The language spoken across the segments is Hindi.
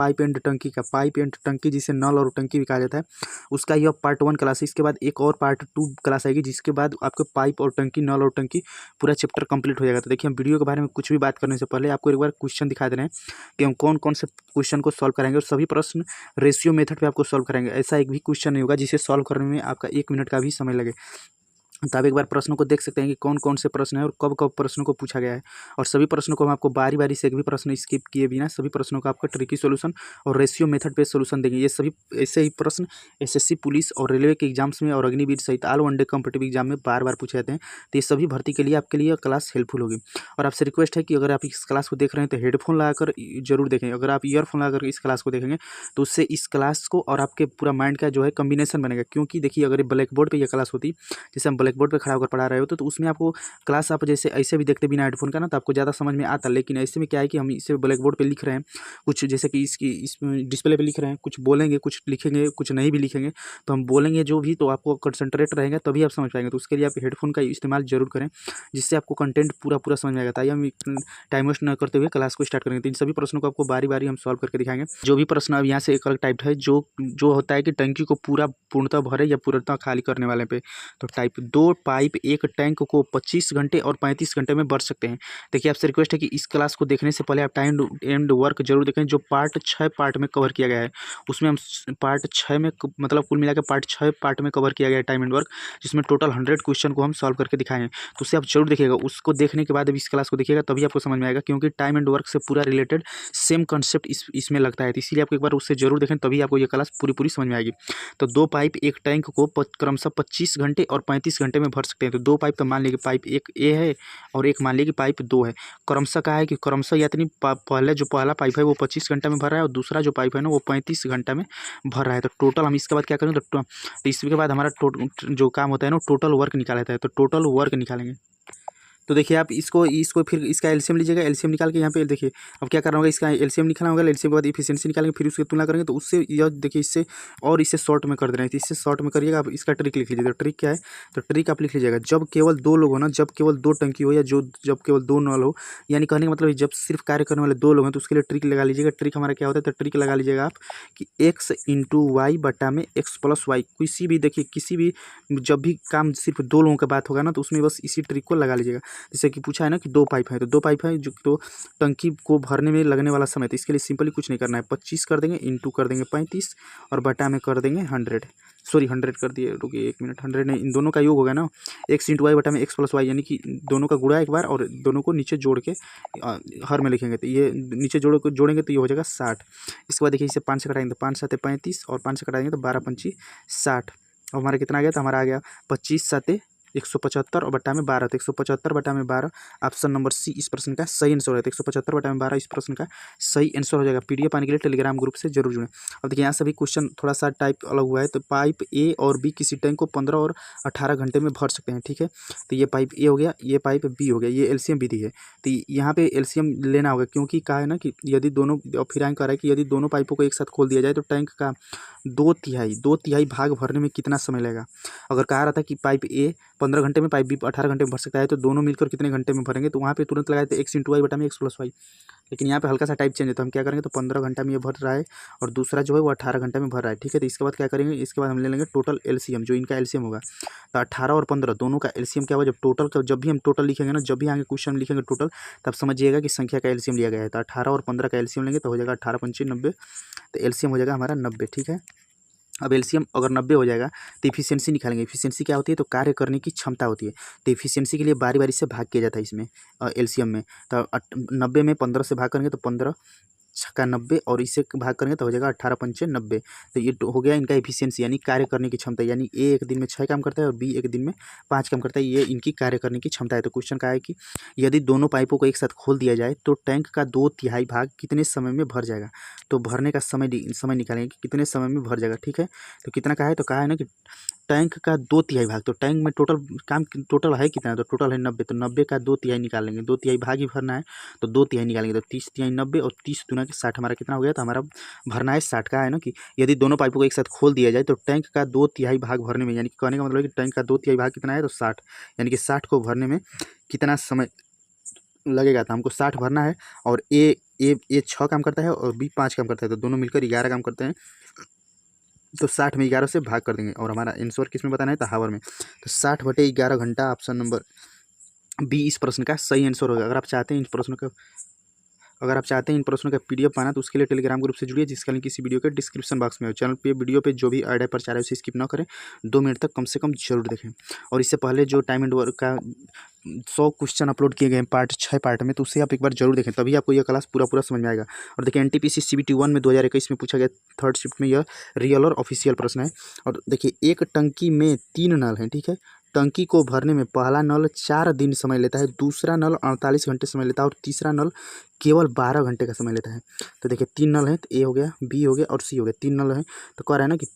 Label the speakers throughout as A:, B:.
A: पाइप एंड टंकी का, पाइप एंड टंकी जिसे नल और टंकी भी कहा जाता है, उसका यह पार्ट 1 क्लास है। इसके बाद एक और पार्ट 2 क्लास आएगी, जिसके बाद आपको पाइप और टंकी, नल और टंकी पूरा चैप्टर कंप्लीट हो जाएगा। तो देखिए, हम वीडियो के बारे में कुछ भी बात करने से पहले आपको एक बार क्वेश्चन दिखा दे रहे हैं कि हम कौन कौन से क्वेश्चन को सॉल्व कराएंगे, और सभी प्रश्न रेशियो मेथड पे आपको सॉल्व कराएंगे। ऐसा एक भी क्वेश्चन नहीं होगा जिसे सॉल्व करने में आपका 1 मिनट का भी समय लगे। तो आप एक बार प्रश्नों को देख सकते हैं कि कौन कौन से प्रश्न है और कब कब प्रश्नों को पूछा गया है, और सभी प्रश्नों को हम आपको बारी बारी से, एक भी प्रश्न स्किप किए बिना सभी प्रश्नों का आपका ट्रिकी सॉल्यूशन और रेशियो मेथड पे सॉल्यूशन देंगे। ये सभी ऐसे ही प्रश्न एसएससी, पुलिस और रेलवे के एग्जाम्स में और अग्निवीर सहित ऑल वनडे कॉम्पिटिटिव एग्जाम में बार बार पूछे जाते हैं। तो ये सभी भर्ती के लिए आपके लिए क्लास हेल्पफुल होगी। और आपसे रिक्वेस्ट है कि अगर आप इस क्लास को देख रहे हैं तो हेडफोन लगाकर जरूर देखें। अगर आप ईयरफोन लगाकर इस क्लास को देखेंगे तो उससे इस क्लास को और आपके पूरा माइंड का जो है कॉम्बिनेशन बनेगा। क्योंकि देखिए, अगर ब्लैक बोर्ड पर यह क्लास होती, जैसे हम ब्लैक बोर्ड पर खड़ा होकर पढ़ा रहे होते, तो उसमें आपको क्लास आप जैसे ऐसे भी देखते बिना हेडफोन का ना, तो आपको ज़्यादा समझ में आता। लेकिन ऐसे में क्या है कि हम इसे ब्लैक बोर्ड पे लिख रहे हैं, कुछ जैसे कि इस डिस्प्ले पे लिख रहे हैं, कुछ बोलेंगे, कुछ लिखेंगे, कुछ नहीं भी लिखेंगे, तो हम बोलेंगे जो भी, तो आपको कंसंट्रेट रहेगा तभी आप समझ पाएंगे। तो उसके लिए आप हेडफोन का इस्तेमाल जरूर करें, जिससे आपको कंटेंट पूरा पूरा समझ में आएगा। ताकि हम टाइम वेस्ट न करते हुए क्लास को स्टार्ट करेंगे। तो इन सभी प्रश्नों को आपको बारी बारी हम सॉल्व करके दिखाएंगे। जो भी प्रश्न अब यहाँ से एक अलग टाइप है, जो जो होता है कि टंकी को पूरा पूर्णतः भरे या पूर्णतः खाली करने वाले पे, तो टाइप 2 पाइप एक टैंक को 25 घंटे और 35 घंटे में भर सकते हैं। देखिए, आपसे रिक्वेस्ट है कि इस क्लास को देखने से पहले आप टाइम एंड वर्क जरूर देखें, जो पार्ट 6 पार्ट में कवर किया गया है। उसमें हम पार्ट 6 में मतलब कुल मिलाकर पार्ट 6 पार्ट में कवर किया गया है टाइम एंड वर्क, जिसमें टोटल 100 क्वेश्चन को हम सॉल्व करके दिखाए हैं। तो उसे आप जरूर देखिएगा। उसको देखने के बाद अब इस क्लास को देखिएगा, तभी आपको समझ में आएगा। क्योंकि टाइम एंड वर्क से पूरा रिलेटेड सेम कंसेप्ट इसमें लगता है। तो इसीलिए आपको एक बार उससे जरूर देखें, तभी आपको ये क्लास पूरी पूरी समझ में आएगी। तो 2 पाइप एक टैंक को क्रमशः 25 घंटे और 35 घंटे में भर सकते हैं। तो 2 पाइप तो मान लीजिए पाइप एक ए है और एक मान लीजिए कि पाइप 2 है। क्रमशः कहा है कि क्रमशः यानी पहले जो पहला पाइप है वो 25 घंटा में भर रहा है, और दूसरा जो पाइप है ना वो 35 घंटा में भर रहा है। तो टोटल हम इसके बाद क्या करेंगे, तो इसके बाद हमारा जो काम होता है ना, टोटल वर्क निकाला जाता है। तो टोटल वर्क निकालेंगे। तो देखिए, आप इसको फिर इसका एलसीएम लीजिएगा। एलसीएम निकाल के यहाँ पे देखिए, अब क्या करना होगा, इसका एलसीएम निकालना होगा। एलसीएम के बाद इफिशिएंसी निकालेंगे, फिर उसकी तुलना करेंगे। तो उससे यह देखिए, इससे और इसे शॉर्ट में कर देना है। तो इससे शॉर्ट में करिएगा। आप इसका ट्रिक लिख लीजिएगा। ट्रिक क्या है, तो ट्रिक आप लिख लीजिएगा, जब केवल 2 लोग हो ना, जब केवल 2 टंकी हो, या जब केवल 2 नल हो, यानी कहने का मतलब जब सिर्फ कार्य करने वाले 2 लोग हैं, तो उसके लिए ट्रिक लगा लीजिएगा। ट्रिक हमारा क्या होता है, तो ट्रिक लगा लीजिएगा आप कि x इंटू वाई बटा में x प्लस वाई। किसी भी देखिए, किसी भी जब भी काम सिर्फ 2 लोगों का बात होगा ना, तो उसमें बस इसी ट्रिक को लगा लीजिएगा। जैसे कि पूछा है ना कि 2 पाइप है, तो 2 पाइप है जो, तो टंकी को भरने में लगने वाला समय, तो इसके लिए सिंपली कुछ नहीं करना है, 25 कर देंगे, इंटू कर देंगे 35, और बटा में कर देंगे 100। सॉरी 100 कर दिए, रुकिए 1 मिनट। 100 नहीं, इन दोनों का योग होगा ना, x इंटू वाई बटा में x प्लस वाई, यानी कि दोनों का गुणा एक बार और दोनों को नीचे जोड़ के हर में लिखेंगे। तो ये नीचे जोड़ेंगे तो ये हो जाएगा 60। इसके बाद देखिए, इसे 5 से कटाएंगे तो 5 7 35, और 5 से कटाएंगे तो 12 पंची 60। और हमारा कितना आ गया, तो हमारा आ गया 25 7 175, और बटा में 12। तो 175 बटा में 12, ऑप्शन नंबर सी इस प्रश्न का सही आंसर है। तो 175 बटा में 12 इस प्रश्न का सही आंसर हो जाएगा। पीडीएफ पाने के लिए टेलीग्राम ग्रुप से जरूर जुड़ें। अब देखिए, यहाँ सभी क्वेश्चन थोड़ा सा टाइप अलग हुआ है। तो पाइप ए और बी किसी टैंक को 15 और 18 घंटे में भर सकते हैं, ठीक है। तो ये पाइप ए हो गया, ये पाइप बी हो गया, ये एलसीएम विधि है। तो यहाँ पे एलसीएम लेना होगा, क्योंकि कहा है ना कि यदि दोनों, फिर आगे कह रहा है कि यदि दोनों पाइपों को एक साथ खोल दिया जाए तो टैंक का 2/3 भाग भरने में कितना समय लगेगा। अगर कहा रहा था कि पाइप ए 15 घंटे में, पाइप बी 18 घंटे में भर सकता है, तो दोनों मिलकर कितने घंटे में भरेंगे, तो वहाँ पे तुरंत लगाए थे x इंटू वाई बटा में x प्लस वाई। लेकिन यहाँ पे हल्का सा टाइप चेंज है, तो हम क्या करेंगे, तो 15 घंटा में ये भर रहा है, और दूसरा जो है वो 18 घंटा में भर रहा है, ठीक है। तो इसके बाद क्या करेंगे, इसके बाद हम ले लेंगे टोटल एलसीएम, जो इनका एलसीएम होगा। तो 18 और 15 दोनों का एलसीएम क्या होगा, जब भी हम टोटल लिखेंगे ना, जब भी आगे क्वेश्चन लिखेंगे टोटल, तब समझिएगा कि संख्या का एलसीएम लिया गया है। तो 18 और 15 का एलसीएम लेंगे तो हो जाएगा 18 पंचे 90। तो एलसीएम हो जाएगा हमारा 90, ठीक है। अब एलसीएम अगर 90 हो जाएगा तो इफिशियंसी निकालेंगे। इफिशियंसी क्या होती है, तो कार्य करने की क्षमता होती है। तो इफिशियंसी के लिए बारी बारी से भाग किया जाता है इसमें, एलसीएम में। तो 90 में 15 से भाग करेंगे तो 15 छक्का 90, और इससे भाग करेंगे तो हो जाएगा 18 पंचे 90। तो ये हो गया इनका इफिशियंसी, यानी कार्य करने की क्षमता। यानी ए एक दिन में 6 काम करता है और बी एक दिन में 5 काम करता है। ये इनकी कार्य करने की क्षमता है। तो क्वेश्चन का है कि यदि दोनों पाइपों को एक साथ खोल दिया जाए तो टैंक का 2/3 भाग कितने समय में भर जाएगा। तो भरने का समय निकालेंगे कि कितने समय में भर जाएगा, ठीक है। तो कितना का है, तो कहा है ना कि टैंक का 2/3 भाग, तो टैंक में टोटल है कितना, तो टोटल है 90। तो 90 का 2/3 निकालेंगे, 2/3 भाग ही भरना है, तो 2/3 निकालेंगे। तो 30 × 90 और 30 दूना के 60, हमारा कितना हो गया, तो हमारा भरना है 60 का। है ना कि यदि दोनों पाइपों को एक साथ खोल दिया जाए तो टैंक का 2/3 भाग भरने में, यानी कि कहने का मतलब है कि टैंक का 2/3 भाग कितना है, तो 60, यानी कि 60 को भरने में कितना समय लगेगा तो हमको 60 भरना है। और ए 6 काम करता है और बी 5 काम करता है, तो दोनों मिलकर 11 काम करते हैं। तो 60 में 11 से भाग कर देंगे और हमारा आंसर किस में बताना है, तो हावर में। तो 60/11 घंटा ऑप्शन नंबर बी इस प्रश्न का सही आंसर होगा। अगर आप चाहते हैं इन प्रश्नों का पीडीएफ पाना, तो उसके लिए टेलीग्राम ग्रुप से जुड़िए, जिसका लिंक इसी वीडियो के डिस्क्रिप्शन बॉक्स में है। चैनल पे वीडियो पे जो भी ऐड है प्रचार है उसे स्किप ना करें, 2 मिनट तक कम से कम जरूर देखें। और इससे पहले जो टाइम एंड वर्क का 100 क्वेश्चन अपलोड किए गए हैं पार्ट 6 पार्ट में, तो उसे आप एक बार जरूर देखें, तभी आपको यह क्लास पूरा समझ में आएगा। और देखिए एनटीपीसी सीबीटी 1 में 2021 में पूछा गया 3rd शिफ्ट में, यह रियल और ऑफिशियल प्रश्न है। और देखिए एक टंकी में 3 नल हैं, ठीक है। टंकी को भरने में पहला नल 4 दिन समय लेता है, दूसरा नल 48 घंटे समय लेता है और तीसरा नल केवल 12 घंटे का समय लेता है। तो देखिए 3 नल हैं, तो ए हो गया, बी हो गया और सी हो गया। 3 नल हैं, तो कह रहा है ना कि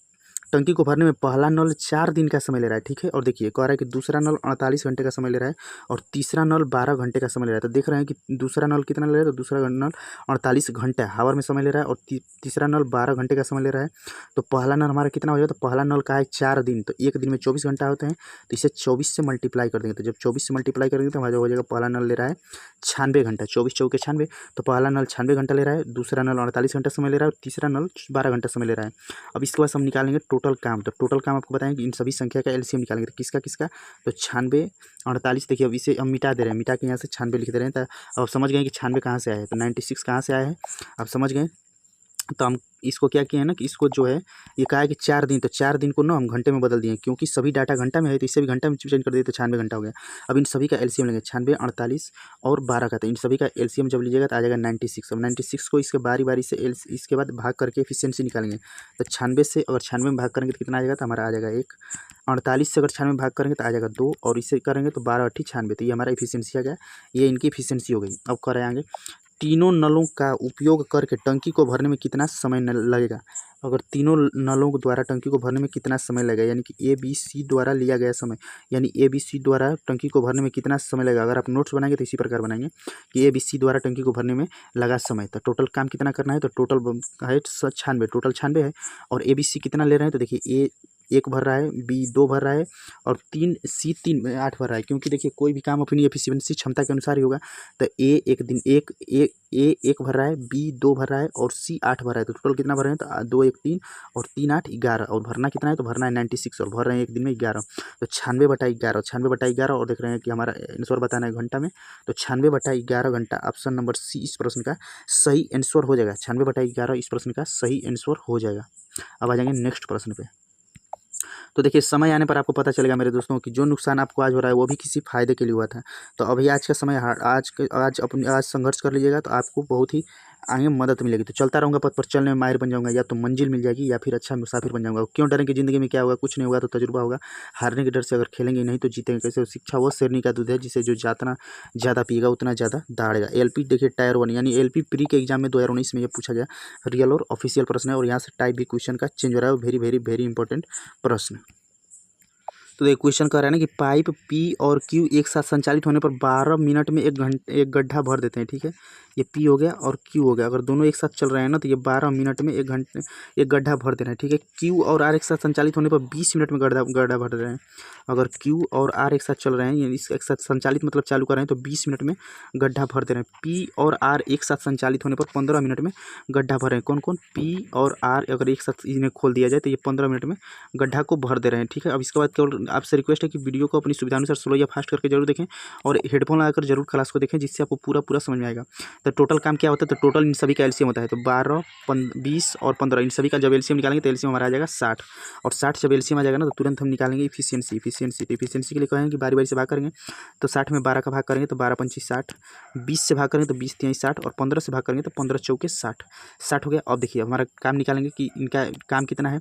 A: टंकी को भरने में पहला नल 4 दिन का समय ले रहा है, ठीक है। और देखिए कह रहा है कि दूसरा नल 48 घंटे का समय ले रहा है और तीसरा नल 12 घंटे का समय ले रहा है। तो देख रहे हैं कि दूसरा नल कितना ले रहा है, तो दूसरा नल 48 घंटे हावर में समय ले रहा है और तीसरा नल 12 घंटे का समय ले रहा है। तो पहला नल हमारा कितना हो जाएगा, तो पहला नल का है 4 दिन, तो एक दिन में 24 घंटा होते हैं, तो इसे 24 से मल्टीप्लाई कर देंगे। तो जब 24 से मल्टीप्लाई करेंगे तो हमारा हो जाएगा, पहला नल ले रहा है 96 घंटा, 24 चौके 96, तो पहला नल 96 घंटा ले रहा है, दूसरा नल 48 घंटा समय ले रहा है और तीसरा नल 12 घंटा समय ले रहा है। अब इसके बाद हम निकालेंगे टोटल काम। तो टोटल काम आपको बताएं कि इन सभी संख्या का एलसीएम निकालेंगे, तो किसका किसका, तो 96 48। देखिए अब इसे हम मिटा दे रहे हैं, मिटा के यहाँ से 96 लिख दे रहे हैं। तो अब समझ गए कि 96 कहाँ से आया है, तो 96 कहाँ से आया है, आप समझ गए। तो हम इसको क्या किए हैं ना कि इसको जो है ये कहा है कि 4 दिन, तो 4 दिन को ना हम घंटे में बदल दिए, क्योंकि सभी डाटा घंटा में है, तो इसे भी घंटा में चेंज कर दिए, तो 96 घंटा हो गया। अब इन सभी का एलसीएम लेंगे, 96 48 और 12 का, तो इन सभी का एलसीएम जब लीजिएगा तो आ जाएगा 96। अब 96 को इसके बारी बारी से इसके बाद भाग करके एफिशिएंसी निकालेंगे। तो 96 से अगर 96 में भाग करेंगे तो कितना आ जाएगा, तो हमारा आ जाएगा 1। 48 से अगर 96 में भाग करेंगे तो आ जाएगा 2 और इससे करेंगे तो 12 8 96, तो ये हमारा एफिशिएंसी आ गया, ये इनकी एफिशिएंसी हो गई। अब कर आएंगे तीनों नलों का उपयोग करके टंकी को भरने में कितना समय लगेगा। अगर तीनों नलों द्वारा टंकी को भरने में कितना समय लगेगा, यानी कि ए बी सी द्वारा लिया गया समय, यानी ए बी सी द्वारा टंकी को भरने में कितना समय लगेगा। अगर आप नोट्स बनाएंगे तो इसी प्रकार बनाएंगे कि ए बी सी द्वारा टंकी को भरने में लगा समय, तो टोटल काम कितना करना है, तो टोटल है 96, टोटल 96 है। और ए बी सी कितना ले रहे हैं, तो देखिए ए 1 भर रहा है, बी 2 भर रहा है और 3 सी 3 8 भर रहा है, क्योंकि देखिए कोई भी काम अपनी एफिशिएंसी क्षमता के अनुसार ही होगा। तो ए एक दिन एक भर रहा है, बी 2 भर रहा है और सी 8 भर रहा है, तो टोटल कितना भर रहे हैं, तो 2 1 3 और 3 8 11। और भरना कितना है, तो भरना है 96 और भर रहे हैं एक दिन में 11। तो 96/11, 96/11 और देख रहे हैं कि हमारा आंसर बताना है घंटा में, तो 96/11 घंटा ऑप्शन नंबर सी इस प्रश्न का सही आंसर हो जाएगा। 96/11 इस प्रश्न का सही आंसर हो जाएगा। अब आ जाएंगे नेक्स्ट प्रश्न पे। तो देखिए समय आने पर आपको पता चलेगा मेरे दोस्तों कि जो नुकसान आपको आज हो रहा है वो भी किसी फायदे के लिए हुआ था। तो अभी आज का समय आज संघर्ष कर लीजिएगा तो आपको बहुत ही आगे मदद मिलेगी। तो चलता रहूँगा पथ पर, चलने में माहिर बन जाऊँगा, या तो मंजिल मिल जाएगी या फिर अच्छा मुसाफिर बन जाऊँगा। क्यों डरें कि ज़िंदगी में क्या होगा, कुछ नहीं होगा तो तजुर्बा होगा। हारने के डर से अगर खेलेंगे नहीं तो जीतेंगे कैसे। शिक्षा वो शेरनी का दूध है जिसे जो जितना ज़्यादा पिएगा उतना ज़्यादा दहाड़ेगा। एलपी देखिए टायर 1 यानी एलपी प्री के एग्जाम में 2019 में ये पूछा गया रियल और ऑफिशियल प्रश्न है, और यहाँ से टाइप भी क्वेश्चन का चेंज हो रहा है। वेरी वेरी वेरी इंपॉर्टेंट प्रश्न। तो ये क्वेश्चन कह रहा है ना कि पाइप पी और क्यू एक साथ संचालित होने पर 12 मिनट में एक गड्ढा भर देते हैं, ठीक है। ये पी हो गया और क्यू हो गया, अगर दोनों एक साथ चल रहे हैं ना तो ये 12 मिनट में एक गड्ढा भर दे रहे हैं, ठीक है। क्यू और आर एक साथ संचालित होने पर 20 मिनट में गड्ढा भर रहे हैं। अगर क्यू और आर एक साथ चल रहे हैं, यानी एक साथ संचालित मतलब चालू कर रहे हैं, तो 20 मिनट में गड्ढा भर दे रहे हैं। पी और आर एक साथ संचालित होने पर 15 मिनट में गड्ढा भर रहे हैं। कौन कौन, पी और आर अगर एक साथ इन्हें खोल दिया जाए तो ये 15 मिनट में गड्ढा को भर दे रहे हैं, ठीक है। अब इसके बाद केवल आपसे रिक्वेस्ट है कि वीडियो को अपनी सुविधानुसार स्लो या फास्ट करके जरूर देखें और हेडफोन लगाकर जरूर क्लास को देखें, जिससे आपको पूरा समझ में आएगा। तो टोटल काम क्या होता है, तो टोटल इन सभी का एलसीएम होता है, तो 12 20 और 15 इन सभी का जब एलसीएम निकालेंगे तो एलसीएम हमारा आ जाएगा 60। और 60 जब एलसीएम आ जाएगा ना तो तुरंत हम निकालेंगे इफिशियंसी के लिए कहेंगे कि बारी बारी से भाग करेंगे। तो 60 में 12 का भाग करेंगे तो 12 पंची 60, 20 से भाग करेंगे तो 20 तिहाई 60 और 15 से भाग करेंगे तो 15 चौके 60 हो गया। अब देखिए हमारा काम निकालेंगे कि इनका काम कितना है।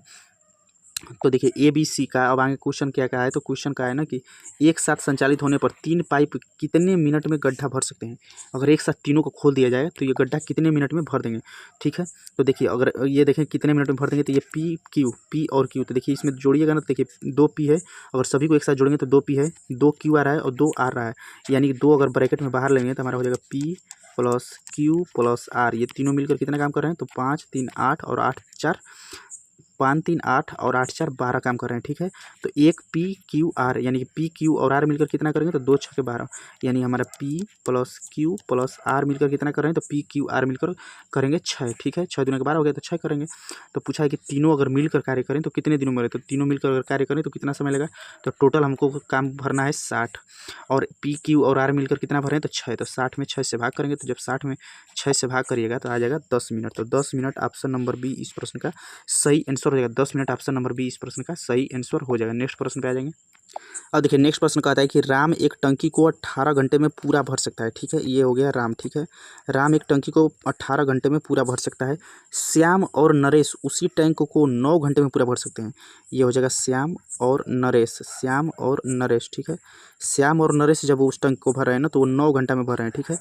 A: तो देखिए ए बी सी का अब आगे क्वेश्चन क्या कहा है, तो क्वेश्चन का है ना कि एक साथ संचालित होने पर 3 पाइप कितने मिनट में गड्ढा भर सकते हैं। अगर एक साथ तीनों को खोल दिया जाए तो ये गड्ढा कितने मिनट में भर देंगे, ठीक है। तो देखिए अगर ये देखें कितने मिनट में भर देंगे, तो ये पी और क्यू, तो देखिए इसमें जोड़िएगा ना तो देखिए 2 पी है, अगर सभी को एक साथ जोड़ेंगे तो 2 पी है, 2 क्यू आ रहा है और 2 आर रहा है, यानी कि 2 अगर ब्रैकेट में बाहर लेंगे तो हमारा हो जाएगा P plus Q plus R, ये तीनों मिलकर कितना काम कर रहे हैं, तो 5 3 8 और 8 4 5 3 8 और 8 4 12 काम कर रहे हैं, ठीक है। तो एक पी क्यू आर यानी कि पी क्यू और आर मिलकर कितना करेंगे, तो 2 6 12 यानी हमारा P plus Q plus R मिलकर कितना कर रहे हैं, तो पी क्यू आर मिलकर करेंगे 6, ठीक है। 6 दूनी के 12 हो गया, तो 6 करेंगे। तो पूछा है कि तीनों अगर मिलकर कार्य करें तो कितने दिनों में रहे, तो तीनों मिलकर अगर कार्य करें तो कितना समय लगेगा, तो टोटल हमको काम भरना है 60 और पी क्यू और आर मिलकर कितना भरें, तो 6। तो 60 में 6 से भाग करेंगे, तो जब 60 में 6 से भाग करिएगा तो आ जाएगा 10 मिनट। तो 10 मिनट ऑप्शन नंबर बी इस प्रश्न का सही आंसर हो जाएगा। 10 मिनट ऑप्शन नंबर बी इस प्रश्न का सही आंसर हो जाएगा। नेक्स्ट प्रश्न पे आ जाएंगे। अब देखिए नेक्स्ट प्रश्न कहता है कि राम एक टंकी को 18 घंटे में पूरा भर सकता है, ठीक है। ये हो गया राम, ठीक है। राम एक टंकी को 18 घंटे में पूरा भर सकता है। श्याम और नरेश उसी टैंक को 9 घंटे में पूरा भर सकते हैं। ये हो जाएगा श्याम और नरेश, श्याम और नरेश, ठीक है। श्याम और नरेश जब उस टैंक को भर रहे हैं ना तो वो 9 घंटा में भर रहे हैं, ठीक है।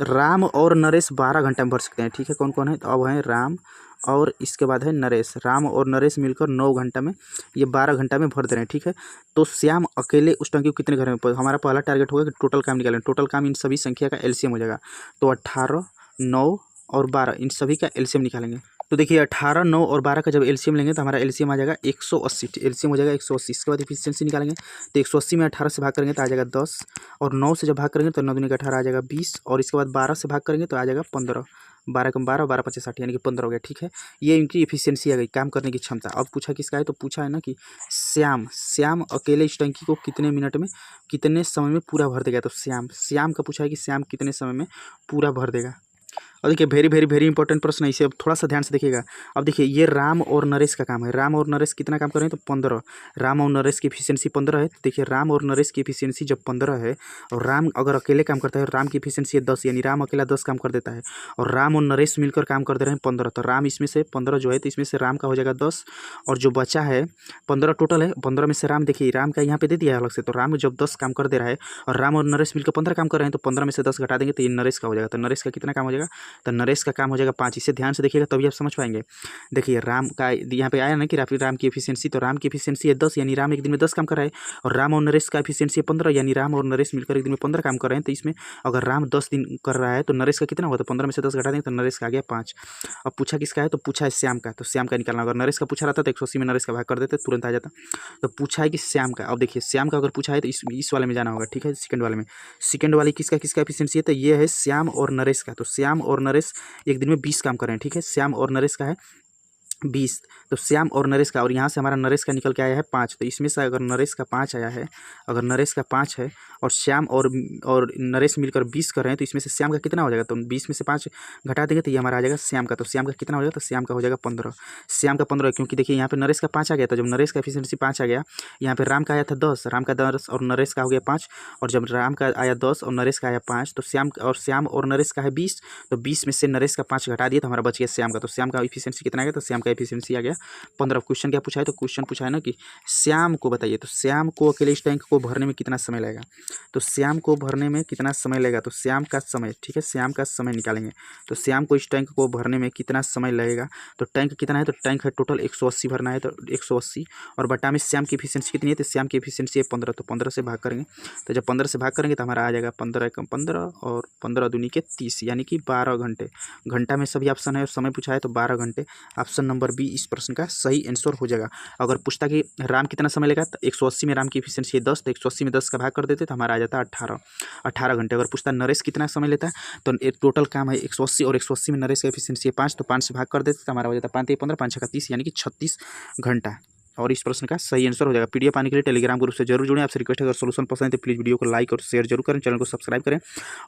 A: राम और नरेश 12 घंटा में भर सकते हैं, ठीक है। कौन कौन है, तो अब है राम और इसके बाद है नरेश। राम और नरेश मिलकर 9 घंटा में ये 12 घंटा में भर दे रहे हैं, ठीक है। तो श्याम अकेले उस टंकी को कितने घर में, हमारा पहला टारगेट होगा कि टोटल काम निकालें। टोटल काम इन सभी संख्या का एलसीएम हो जाएगा। तो 18 9 और 12 इन सभी का एलसीएम निकालेंगे। तो देखिए 18 9 और 12 का जब एलसीएम लेंगे तो हमारा एलसीएम आ जाएगा 180, एलसीएम हो जाएगा 180। इसके बाद एफिशिएंसी निकालेंगे तो 180 में 18 से भाग करेंगे तो आ जाएगा 10 और 9 से जब भाग करेंगे तो 9 दूनी का 18 आ जाएगा 20 और इसके बाद 12 से भाग करेंगे तो आ जाएगा 15। 12 कम 12 12 5 60 यानी कि 15 हो गया, ठीक है। ये इनकी एफिशिएंसी आ गई, काम करने की क्षमता। अब पूछा किसका है, तो पूछा है ना कि श्याम अकेले इस टंकी को कितने मिनट में कितने समय में पूरा भर देगा। तो श्याम का पूछा है कि श्याम कितने समय में पूरा भर देगा। और देखिए वेरी वेरी वेरी इंपॉर्टेंट प्रश्न है, इसे अब थोड़ा सा ध्यान से देखिएगा। अब देखिए ये राम और नरेश का काम है। राम और नरेश कितना काम कर रहे हैं, तो 15। राम और नरेश की एफिशिएंसी 15 है। तो देखिए राम और नरेश की एफिशिएंसी जब 15 है और राम अगर अकेले काम करता है, राम की एफिशिएंसी है 10 यानी राम अकेला 10 काम कर देता है और राम और नरेश मिलकर काम कर दे रहे हैं 15। तो राम इसमें से 15 जो है तो इसमें से राम का हो जाएगा 10 और जो बचा है 15 टोटल है। 15 में से राम, देखिए राम का यहाँ पे दे दिया है अलग से। तो राम जब 10 काम कर दे रहा है और राम और नरेश मिलकर 15 काम कर रहे हैं तो 15 में से 10 घटा देंगे तो ये नरेश का हो जाएगा। तो नरेश का कितना काम हो जाएगा, तो नरेश का काम हो जाएगा 5। इसे ध्यान से देखिएगा तभी आप समझ पाएंगे। देखिए राम का यहाँ पे आया ना कि राम की एफिशिएंसी, तो राम की एफिशिएंसी है 10 यानी राम एक दिन में 10 काम कर रहा है और राम और नरेश का एफिशिएंसी है 15 यानी राम और नरेश मिलकर एक दिन में 15 काम कर रहे हैं। तो इसमें अगर राम 10 दिन कर रहा है तो नरेश का कितना होगा, तो 15 में से 10 घटा देंगे तो नरेश का आ गया 5। अब पूछा किसका है, तो पूछा है श्याम का। तो श्याम का निकालना, अगर नरेश का पूछा रहता तो 180 में नरेश का भाग कर देते तुरंत आ जाता। तो पूछा है कि श्याम का। अब देखिए श्याम का अगर पूछा है तो इस वाले में जाना होगा, ठीक है। सेकंड वाले में, सेकंड वाली किसका किसका एफिशिएंसी है, तो ये है श्याम और नरेश का। तो श्याम और नरेश एक दिन में 20 काम कर रहे हैं, ठीक है। श्याम और नरेश का है 20। तो श्याम और नरेश का, और यहाँ से हमारा नरेश का निकल के आया है 5। तो इसमें से अगर नरेश का 5 आया है, अगर नरेश का 5 है और श्याम और नरेश मिलकर 20 कर रहे हैं तो इसमें से श्याम का कितना हो जाएगा, तो 20 में से 5 घटा देंगे तो ये हमारा आ जाएगा श्याम का। तो श्याम का कितना हो जाएगा, तो श्याम का हो जाएगा 15। श्याम का 15 क्योंकि देखिए यहाँ पे नरेश का 5 आ गया था। जब नरेश का एफिशिएंसी 5 आ गया, यहाँ पे राम का आया था 10, राम का 10 और नरेश का हो गया 5। और जब राम का आया 10 और नरेश का आया 5 तो श्याम और नरेश का है 20। तो 20 में से नरेश का 5 घटा दिया तो हमारा बच गया श्याम का। तो श्याम का एफिशिएंसी कितना आ गया, तो श्याम का एफिशिएंसी आ गया 15। क्वेश्चन क्या पूछा है, तो क्वेश्चन पूछा है ना कि श्याम को बताइए, तो श्याम को अकेले इस टैंक को भरने में कितना समय लगेगा। तो श्याम को भरने में कितना समय लगेगा, तो श्याम का समय, ठीक है, श्याम का समय निकालेंगे। तो श्याम को इस टैंक को भरने में कितना समय लगेगा, तो टैंक कितना है, तो टैंक है टोटल 180 भरना है। तो 180 और बटा में श्याम की एफिशिएंसी कितनी है, तो श्याम की एफिशिएंसी है 15। तो 15 से भाग करेंगे, तो जब 15 से भाग करेंगे तो हमारा आ जाएगा 15 कम 15 और 15 दूनी के 30 यानी कि 12 घंटे। घंटा में सभी ऑप्शन है और समय पूछा है तो 12 घंटे ऑप्शन नंबर बी इस प्रश्न का सही आंसर हो जाएगा। अगर पूछता कि राम कितना समय लेगा, तो 180 में राम की एफिशिएंसी है 10, तो 180 में 10 का भाग कर देते तो हमारा आ जाता है 18 घंटे। अगर पूछता नरेश कितना समय लेता है, तो टोटल काम है 180 और 180 में नरेश का एफिशिएंसी है 5, तो 5 से भाग कर देते तो हमारा हो जाता है 5 15 5 6 30 यानी कि 36 घंटा। और इस प्रश्न का सही आंसर हो जाएगा। पीडीएफ पाने के लिए टेलीग्राम ग्रुप से जरूर जुड़ें। आपसे रिक्वेस्ट है अगर सोल्यूशन पसंद है तो प्लीज़ वीडियो को लाइक और शेयर जरूर करें, चैनल को सब्सक्राइब करें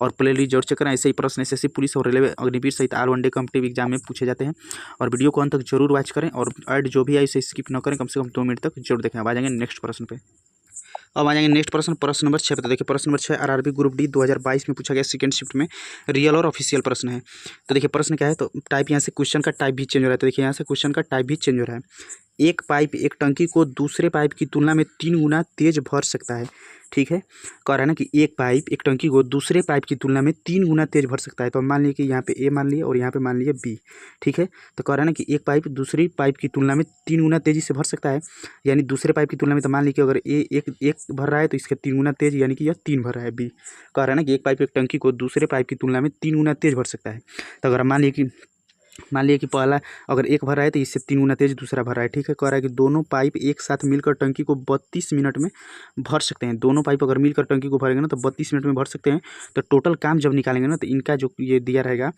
A: और प्ले लिस्ट जरूर चेक करें। ऐसे ही प्रश्न एसएससी पुलिस और रेलवे अग्निवीर सहित ऑल वनडे कॉम्पिटिटिव एग्जाम में पूछे जाते हैं। और वीडियो को अंत तक जरूर वॉच करें और ऐड जो भी आई उसे स्किप न करें, कम से कम 2 मिनट तक जरूर देखें। अब आ जाएंगे नेक्स्ट प्रश्न पे। अब आ जाएंगे नेक्स्ट प्रश्न, प्रश्न नंबर 6 पे। तो देखिए प्रश्न नंबर 6 आरआरबी ग्रुप डी 2022 में पूछा गया सेकंड शिफ्ट में रियल और ऑफिशियल प्रश्न है। तो देखिए प्रश्न क्या है, तो टाइप यहाँ से क्वेश्चन का टाइप भी चेंज हो रहा है। तो देखिए यहाँ से क्वेश्चन का टाइप भी चेंज हो रहा है। एक पाइप एक टंकी को दूसरे पाइप की तुलना में 3 गुना तेज भर सकता है, ठीक है। कह रहा है ना कि एक पाइप एक टंकी को दूसरे पाइप की तुलना में 3 गुना तेज भर सकता है। तो मान लीजिए कि यहाँ पे ए मान लिए और यहाँ पे मान लिए बी, ठीक है। तो कह रहा है ना कि एक पाइप दूसरी पाइप की तुलना में 3 गुना तेजी से भर सकता है, यानी दूसरे पाइप की तुलना में। तो मान लीजिए कि अगर ए एक भर रहा है तो इसका 3 गुना तेज यानी कि यह 3 भर रहा है बी। कह रहा है ना कि एक पाइप एक टंकी को दूसरे पाइप की तुलना में 3 गुना तेज भर सकता है। तो अगर मान लीजिए कि मान लिया कि पहला अगर एक भर रहा है तो इससे 3 गुना तेज दूसरा भर रहा है, ठीक है। कह रहा है कि दोनों पाइप एक साथ मिलकर टंकी को 32 मिनट में भर सकते हैं। दोनों पाइप अगर मिलकर टंकी को भरेंगे ना तो 32 मिनट में भर सकते हैं। तो टोटल काम जब निकालेंगे ना तो इनका जो ये दिया रहेगा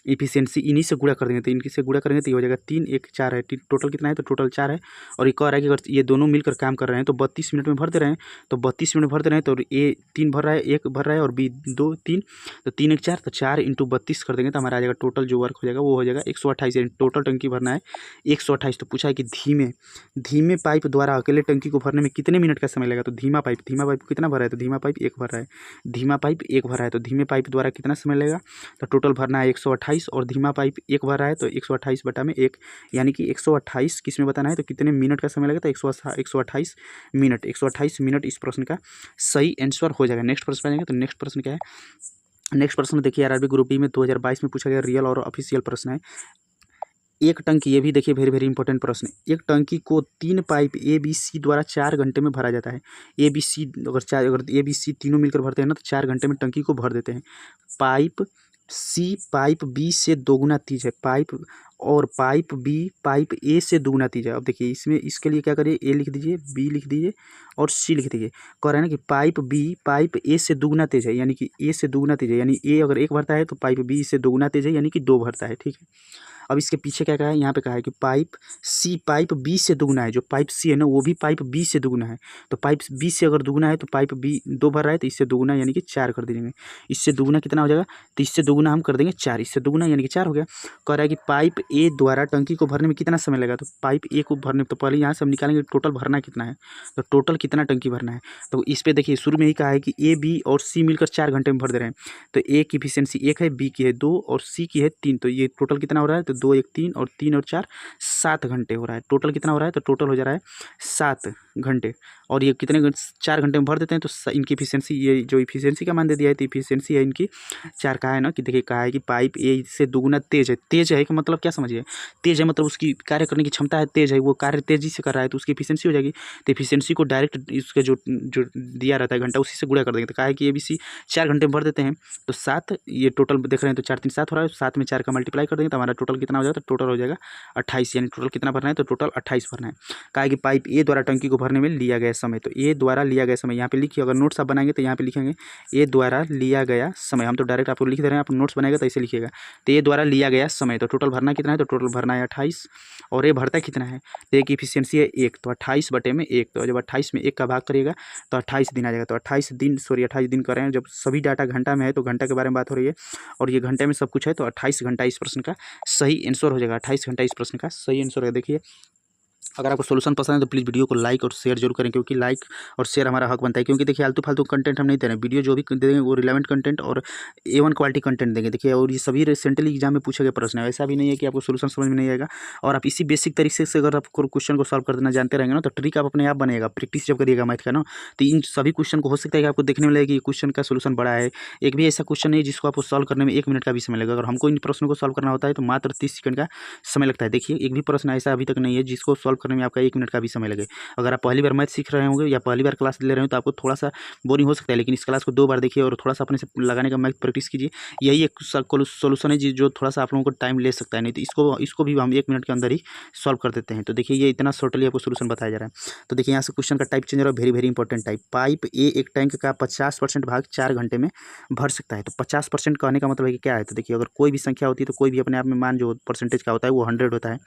A: इफिशियंसी, इन्हीं से गुणा कर देंगे। तो इनकी से गुणा करेंगे तो ये हो जाएगा 3 1 4 है। टोटल कितना है? तो टोटल 4 है। और ये कह रहा है कि अगर ये दोनों मिलकर काम कर रहे हैं तो 32 मिनट में भर दे रहे हैं। तो 32 मिनट भर दे रहे हैं तो ए 3 भर रहा है, 1 भर रहा है और बी 2 3, तो 3 1 4, तो 4 × 32 कर देंगे तो हमारा आ जाएगा टोटल जो वर्क हो जाएगा वो हो जाएगा 128। यानी टोटल टंकी भरना है 128। तो पूछा है कि धीमे पाइप द्वारा अकेले टंकी को भरने में कितने मिनट का समय लगेगा। तो धीमा पाइप कितना भर रहा है? तो धीमा पाइप 1 भर रहा है, धीमा पाइप 1 भर रहा है। तो धीमे पाइप द्वारा कितना समय लगेगा? तो टोटल भरना है 128 और धीमा पाइप 1 भर रहा है तो 128 बटा में 1, यानी कि 128 किस में बताना है तो कितने मिनट का समय लगेगा। तो 128 मिनट, 128 मिनट इस प्रश्न का सही आंसर हो जाएगा। नेक्स्ट प्रश्न आ जाएगा। तो नेक्स्ट प्रश्न क्या है? नेक्स्ट प्रश्न देखिए आरआरबी ग्रुप बी में 2022 में पूछा गया रियल और ऑफिशियल प्रश्न है। एक टंकी, ये भी देखिए वेरी वेरी इंपॉर्टेंट प्रश्न है। एक टंकी को 3 पाइप ए बी सी द्वारा 4 घंटे में भरा जाता है। ए बी सी अगर ए बी सी तीनों मिलकर भरते हैं ना तो 4 घंटे में टंकी को भर देते हैं। पाइप सी पाइप बी से दोगुना तेज है, पाइप बी पाइप ए से दोगुना तेज है। अब देखिए इसमें इसके लिए क्या करिए, ए लिख दीजिए, बी लिख दीजिए और सी लिख दीजिए। कह रहा है ना कि पाइप बी पाइप ए से दोगुना तेज है, यानी कि ए से दोगुना तेज है, यानी ए अगर 1 भरता है तो पाइप बी से दोगुना तेज है, यानी कि 2 भरता है, ठीक है। अब इसके पीछे क्या कहा है, यहाँ पे कहा है कि पाइप सी पाइप बी से दुगुना है। जो पाइप सी है ना वो भी पाइप बी से दुगुना है। तो पाइप बी से अगर दुगुना है तो पाइप बी 2 भर रहा है तो इससे दुगुना यानी कि 4 कर देंगे। इससे दुगुना कितना हो जाएगा? तो इससे दुगुना हम कर देंगे 4, इससे दुगुना यानी कि 4 हो गया। कह रहा है कि पाइप ए द्वारा टंकी को भरने में कितना समय लगेगा। तो पाइप ए को भरने, तो पहले यहाँ से हम निकालेंगे टोटल भरना कितना है। तो टोटल कितना टंकी भरना है, तो इस पर देखिए शुरू में ही कहा है कि ए बी और सी मिलकर 4 घंटे में भर दे रहे हैं। तो ए की इफिशियंसी 1 है, बी की है 2 और सी की है 3। तो ये टोटल कितना हो रहा है? तो 2 1 3 और 3 और 4 7 घंटे हो रहा है। टोटल कितना हो रहा है? तो टोटल हो जा रहा है 7 घंटे। और ये कितने 4 घंटे में भर देते हैं। तो इनकी इफिशियंसी, ये जो इफिशियंसी का मान दे दिया है तो इफिशियंसी है इनकी 4। कहा है ना कि देखिए कहा है कि पाइप ए से दुगुना तेज है। तेज है कि मतलब क्या समझिए, तेज है मतलब उसकी कार्य करने की क्षमता है, तेज है, वो कार्य तेजी से कर रहा है तो उसकी इफिशियंसी हो जाएगी। तो इफिशियंसी को डायरेक्ट इसके जो दिया रहता है घंटा उसी से गुणा कर देंगे। तो कहा है कि ए बी सी 4 घंटे में भर देते हैं। तो 7, ये टोटल देख रहे हैं तो 4 3 7 हो रहा है, 7 में 4 का मल्टीप्लाई कर देंगे तो हमारा टोटल कितना हो जाएगा। तो टोटल हो जाएगा 28, यानी टोटल कितना भरना है? तो टोटल 28 भरना है। कहा है कि पाइप ए द्वारा टंकी को भरने में लिया गया समय। तो ए द्वारा लिया गया समय यहाँ पे लिखिए, अगर नोट्स आप बनाएंगे तो यहाँ पे लिखेंगे ए द्वारा लिया गया समय। हम तो डायरेक्ट आपको लिख दे रहे हैं, आप नोट्स बनाएगा तो ऐसे लिखिएगा। तो ए द्वारा लिया गया समय, तो टोटल भरना कितना है? तो टोटल भरना है 28। और ए भरता कितना है? तो ए की इफिशियंसी है 1, तो 28 बटे में 1। तो जब 28 में 1 का भाग करिएगा तो 28 दिन आ जाएगा। तो 28 दिन कर रहे हैं, जब सभी डाटा घंटा में है तो घंटा के बारे में बात हो रही है और ये घंटे में सब कुछ है। तो 28 घंटा इस प्रश्न का सही आंसर हो जाएगा। 28 घंटा इस प्रश्न का सही आंसर है। देखिए अगर आपको सोल्यूशन पसंद है तो प्लीज़ वीडियो को लाइक और शेयर जरूर करें, क्योंकि लाइक और शेयर हमारा हक बनता है। क्योंकि देखिए आलतू फालतू कंटेंट हम नहीं दे रहे हैं, वीडियो जो भी देंगे वो रिलेवेंट कंटेंट और A1 क्वालिटी कंटेंट देंगे। देखिए और ये सभी सेंट्रल एग्जाम में पूछे गए प्रश्न है, ऐसा भी नहीं है कि आपको सोल्यूशन समझ में नहीं आएगा। और आप इसी बेसिक तरीके से अगर आप क्वेश्चन को सॉल्व कर देना जानते रहेंगे ना तो ट्रिक आप अपने आप बनेगा। प्रैक्टिस जब करिएगा मैथ का ना तो इन सभी क्वेश्चन को हो सकता है कि आपको देखने में लगे कि क्वेश्चन का सोल्यूशन बड़ा है। एक भी ऐसा क्वेश्चन नहीं जिसको आपको सॉल्व करने में 1 मिनट का भी समय लगेगा। अगर हमको इन प्रश्नों को सॉल्व करना होता है तो मात्र 30 सेकंड का समय लगता है। देखिए एक भी प्रश्न ऐसा अभी तक नहीं है जिसको सॉल्व करने में आपका 1 मिनट का भी समय लगे। अगर आप पहली बार मैथ सीख रहे होंगे या पहली बार क्लास ले रहे हो तो आपको थोड़ा सा बोरिंग हो सकता है, लेकिन इस क्लास को 2 बार देखिए और थोड़ा सा अपने से लगाने का मैथ प्रैक्टिस कीजिए। यही एक सोल्यूशन है जो थोड़ा सा आप लोगों को टाइम ले सकता है, नहीं तो इसको भी हम 1 मिनट के अंदर ही सॉल्व कर देते हैं। तो देखिए ये इतना शॉर्टली आपको सोल्यूशन बताया जा रहा है। तो देखिए यहाँ से क्वेश्चन का टाइप चेंज हो रहा है, very very important type. Pipe ए एक टैंक का 50% भाग 4 घंटे में भर सकता है। तो 50% कहने का मतलब है कि क्या है। तो देखिए अगर कोई भी संख्या होती है तो कोई भी अपने आप में मान जो परसेंटेज का होता है वो 100 होता है।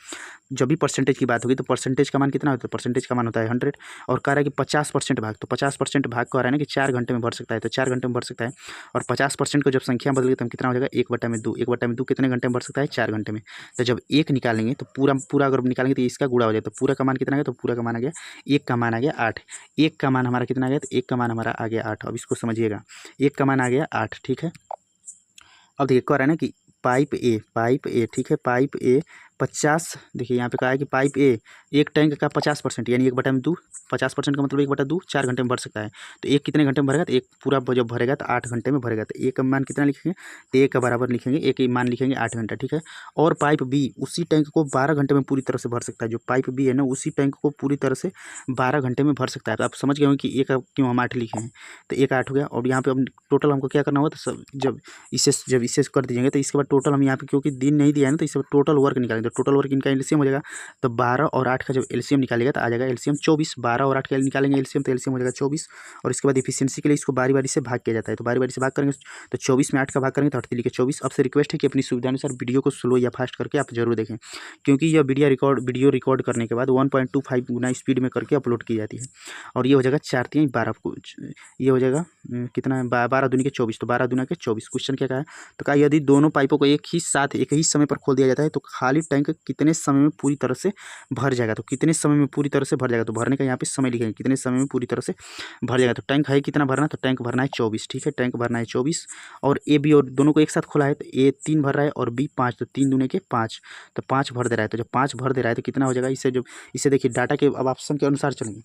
A: जब भी परसेंटेज की बात होगी तो परसेंटेज का मान कितना होता है? परसेंटेज का मान होता है 100। और कह रहा है कि 50% भाग, तो 50% भाग कह रहा है ना कि 4 घंटे में भर सकता है। तो 4 घंटे में भर सकता है। और 50% को जब संख्या बदलेगी तो कितना हो जाएगा? 1/2। 1/2 कितने घंटे में भर सकता है? 4 घंटे में। तो जब 1 निकालेंगे तो पूरा अगर निकालेंगे तो इसका गुणा हो जाए। तो पूरा का मान कितना आ गया? तो पूरा का मान आ गया 1 का मान आ गया 8। 1 का मान हमारा कितना आ गया? तो 1 का मान हमारा आ गया 8। अब इसको समझिएगा, 1 का मान आ गया 8, ठीक है। अब देखिए कह रहा है ना कि पाइप ए ठीक है, पाइप ए 50, देखिए यहाँ पे कहा है कि पाइप ए एक टैंक का 50% यानी 1/2, 50% का मतलब 1/2 4 घंटे में भर सकता है। तो एक कितने घंटे में भरेगा, तो एक पूरा जब भरेगा तो 8 घंटे में भरेगा। तो ए का मान कितना लिखेंगे, तो ए का बराबर लिखेंगे, ए का मान लिखेंगे 8 घंटा, ठीक है। और पाइप बी उसी टैंक को 12 घंटे में पूरी तरह से भर सकता है। जो पाइप बी है ना, उसी टैंक को पूरी तरह से 12 घंटे में भर सकता है। तो आप समझ गए होंगे कि ए का क्यों हम 8 लिखे हैं। तो एक 8 हो गया। और यहाँ पे अब टोटल हमको क्या करना होगा, तो सब जब इसे कर दीजिएंगे तो इसके बाद टोटल हम यहाँ पे क्योंकि दिन नहीं दिया है ना, तो इससे टोटल वर्क निकालेंगे। तो टोटल वर्क इनका एलसीएम हो जाएगा, तो 12 और 8 का जब एलसीएम निकालेगा तो आ जाएगा एलसीएम 24। 12 और 8 का निकालेंगे एलसीएम, तो एलसीएम हो जाएगा 24। और इसके बाद एफिशिएंसी के लिए इसको बारी बारी से भाग किया जाता है। तो बारी बारी से भाग करेंगे तो 24 में 8 का भाग करेंगे तो 38 के 24। आपसे रिक्वेस्ट है कि अपनी सुविधानुसार वीडियो को स्लो या फास्ट करके आप जरूर देखें, क्योंकि यह वीडियो रिकॉर्ड करने के बाद 1.25 गुना स्पीड में करके अपलोड की जाती है। और ये हो जाएगा 4 3 12, ये हो जाएगा कितना है, 12 दूनी के 24, तो 12 दूना के 24। क्वेश्चन क्या कहा है, तो कहा यदि दोनों पाइपों को एक ही समय पर खोल दिया जाता है तो खाली टैंक कितने समय में पूरी तरह से भर जाएगा। तो कितने समय में पूरी तरह से भर जाएगा, तो भरने का यहाँ पे समय लिखेंगे, कितने समय में पूरी तरह से भर जाएगा। तो टैंक है कितना भरना, तो टैंक भरना है 24, ठीक है, टैंक भरना है 24। और ए बी और दोनों को एक साथ खोला है, तो ए 3 भर रहा है और बी 5, तो 3 दूने के 5, तो 5 भर दे रहा है। तो जब 5 भर दे रहा है तो कितना हो जाएगा, इसे देखिए डाटा के अब ऑप्शन के अनुसार चलेंगे।